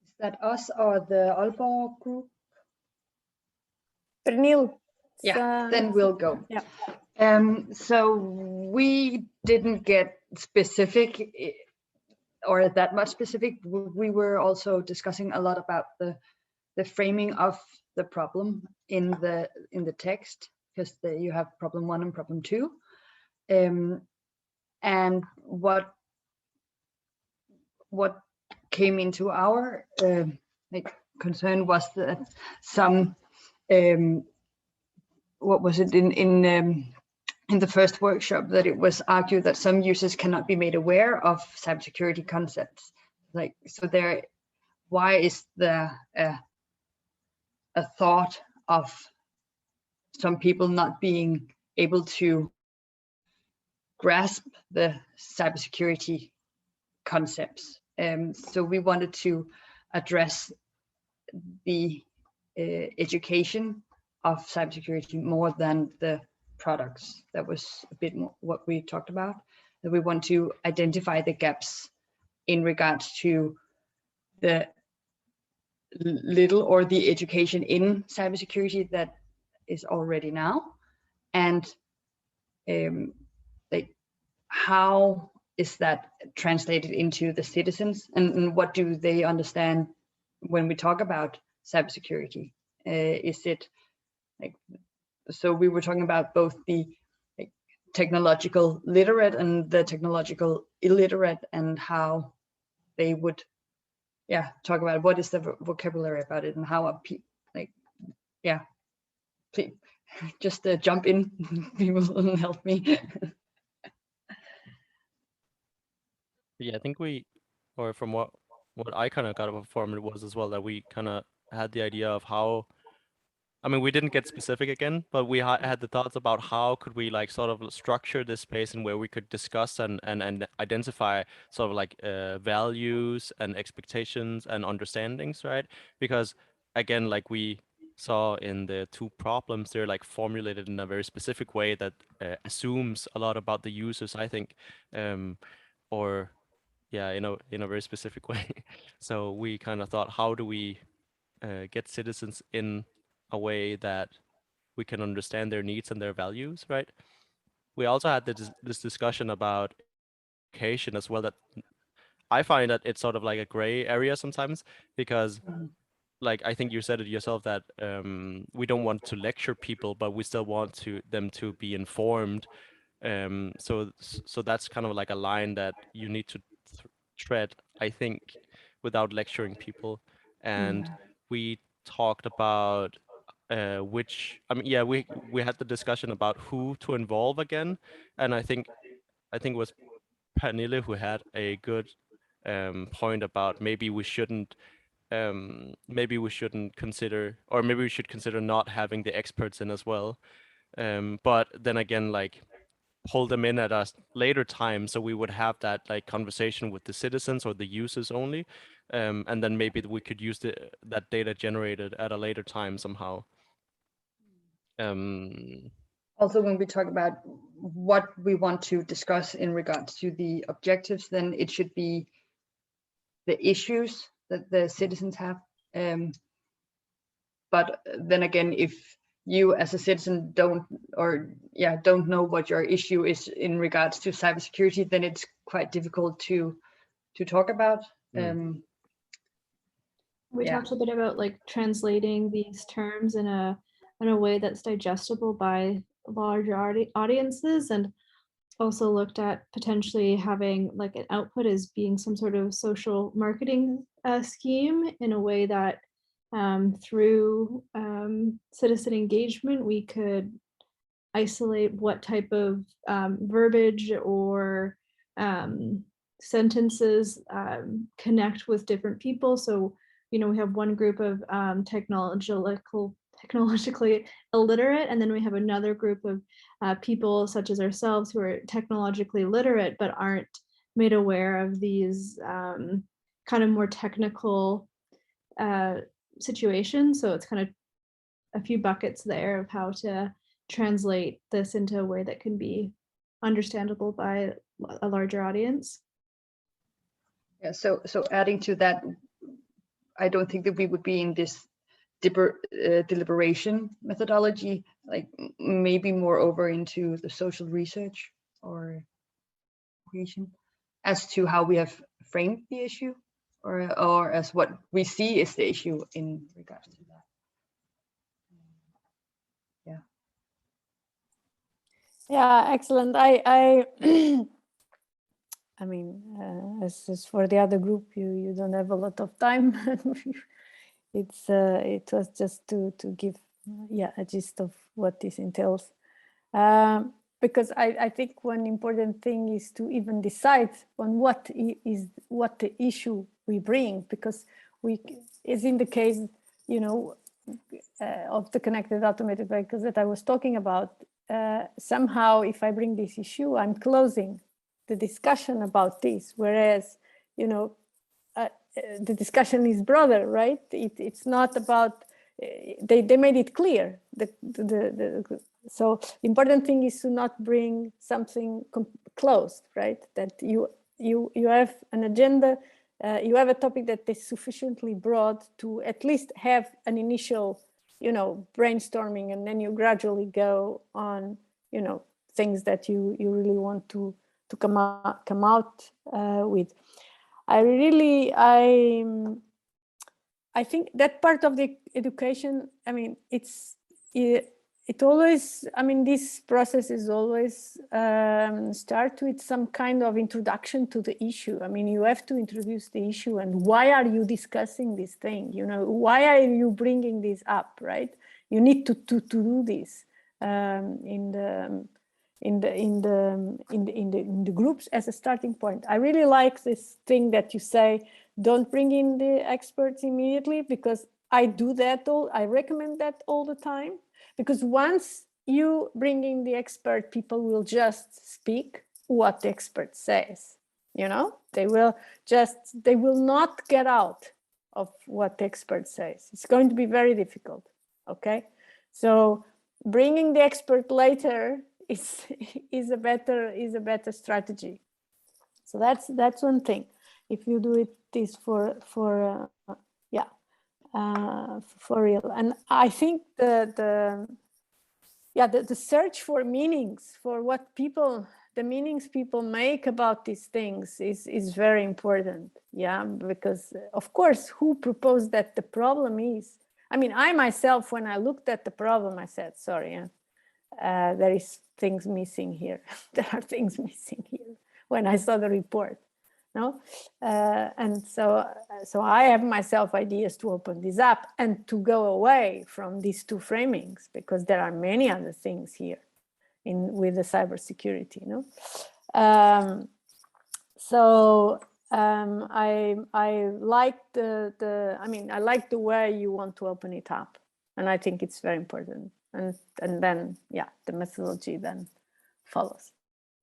Speaker 3: Is that us or the Aalborg group?
Speaker 2: Pernil.
Speaker 3: Yeah, then we'll go.
Speaker 2: Yeah.
Speaker 3: So we didn't get specific or that much specific. We were also discussing a lot about the framing of the problem in the text, because you have problem 1 and problem 2, and what came into our concern was that some what was it in the first workshop, that it was argued that some users cannot be made aware of cybersecurity concepts. Like, so there, why is there a thought of some people not being able to grasp the cybersecurity concepts? So we wanted to address the education of cybersecurity more than the products. That was a bit more what we talked about, that we want to identify the gaps in regards to the little or the education in cybersecurity that is already now, and like how is that translated into the citizens, and what do they understand when we talk about cybersecurity? Is it like, so we were talking about both the technological literate and the technological illiterate, and how they would talk about what is the vocabulary about it, and how are people, like, please just jump in, people will help me.
Speaker 6: Yeah, I think or from what I kind of got from it was as well that we kind of had the idea of how, I mean, we didn't get specific again, but we had the thoughts about how could we like sort of structure this space and where we could discuss and identify sort of like values and expectations and understandings, right? Because again, like we saw in the two problems, they're like formulated in a very specific way that assumes a lot about the users, I think, or yeah, in a very specific way. So we kind of thought, how do we get citizens in a way that we can understand their needs and their values, right? We also had this discussion about education as well, that I find that it's sort of like a gray area sometimes, because like I think you said it yourself that we don't want to lecture people, but we still want them to be informed. So that's kind of like a line that you need to tread, I think, without lecturing people. And we talked about which, I mean, yeah, we had the discussion about who to involve again, and I think it was Pernille who had a good point about maybe we shouldn't consider, or maybe we should consider not having the experts in as well. But then again, like pull them in at a later time, so we would have that like conversation with the citizens or the users only, and then maybe we could use that data generated at a later time somehow.
Speaker 3: Also, when we talk about what we want to discuss in regards to the objectives, then it should be the issues that the citizens have. But then again, if you as a citizen don't know what your issue is in regards to cybersecurity, then it's quite difficult to talk about.
Speaker 9: We talked a bit about like translating these terms in a way that's digestible by larger audiences, and also looked at potentially having like an output as being some sort of social marketing scheme in a way that through citizen engagement, we could isolate what type of verbiage or sentences connect with different people. So, you know, we have one group of technologically illiterate, and then we have another group of people such as ourselves who are technologically literate but aren't made aware of these kind of more technical situations. So it's kind of a few buckets there of how to translate this into a way that can be understandable by a larger audience.
Speaker 3: Yeah, so adding to that, I don't think that we would be in this deliberation methodology, like maybe more over into the social research or creation as to how we have framed the issue, or as what we see is the issue in regards to that.
Speaker 2: Yeah, excellent. I mean, as for the other group, you don't have a lot of time. It was just to give a gist of what this entails, because I think one important thing is to even decide on what the issue we bring, because as in the case, you know, of the connected automated vehicles that I was talking about, somehow if I bring this issue, I'm closing the discussion about this, whereas, you know, the discussion is broader, right? It's not about, they made it clear that so the important thing is to not bring something closed, right? That you have an agenda, you have a topic that is sufficiently broad to at least have an initial, you know, brainstorming, and then you gradually go on, you know, things that you really want to come out with. I think that part of the education, I mean, it always, I mean, this process is always start with some kind of introduction to the issue. I mean, you have to introduce the issue and why are you discussing this thing? You know, why are you bringing this up, right? You need to do this. in the groups as a starting point. I really like this thing that you say, don't bring in the experts immediately, because I do that I recommend that all the time, because once you bring in the expert, people will just speak what the expert says. You know, they will not get out of what the expert says. It's going to be very difficult. Okay, so bringing the expert later is a better strategy. So that's one thing. If you do this for real, and I think the search for meanings, for what the meanings people make about these things is very important. Yeah, because of course, who proposed that the problem is? I mean, I myself, when I looked at the problem, I said, sorry, there is things missing here. There are things missing here when I saw the report. No, and so I have myself ideas to open this up and to go away from these two framings, because there are many other things here with the cybersecurity. You know, I like I like the way you want to open it up, and I think it's very important. And then the methodology then follows.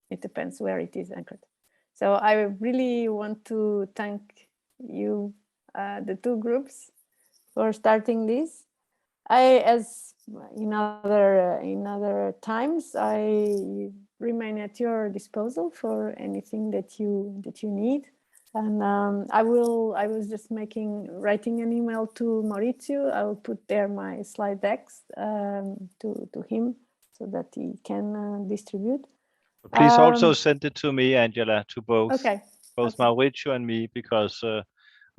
Speaker 2: It depends where it is anchored. So I really want to thank you, the two groups, for starting this. As in other times, I remain at your disposal for anything that you need. And I was just writing an email to Maurizio. I will put there my slide decks to him so that he can distribute.
Speaker 1: Please also send it to me, Angela, to both
Speaker 2: okay.
Speaker 1: Maurizio and me, because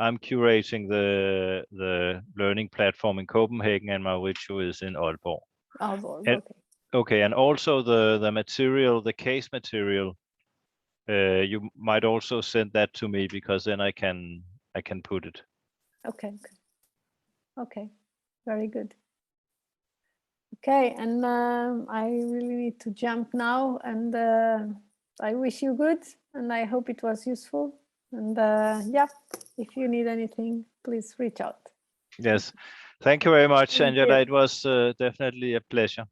Speaker 1: I'm curating the learning platform in Copenhagen, and Maurizio is in Aalborg. Okay, and also the material, the case material. You might also send that to me, because then I can put it.
Speaker 2: Okay, very good. Okay, and I really need to jump now, and I wish you good, and I hope it was useful. And if you need anything, please reach out.
Speaker 1: Yes, thank you very much, Angela. It was definitely a pleasure.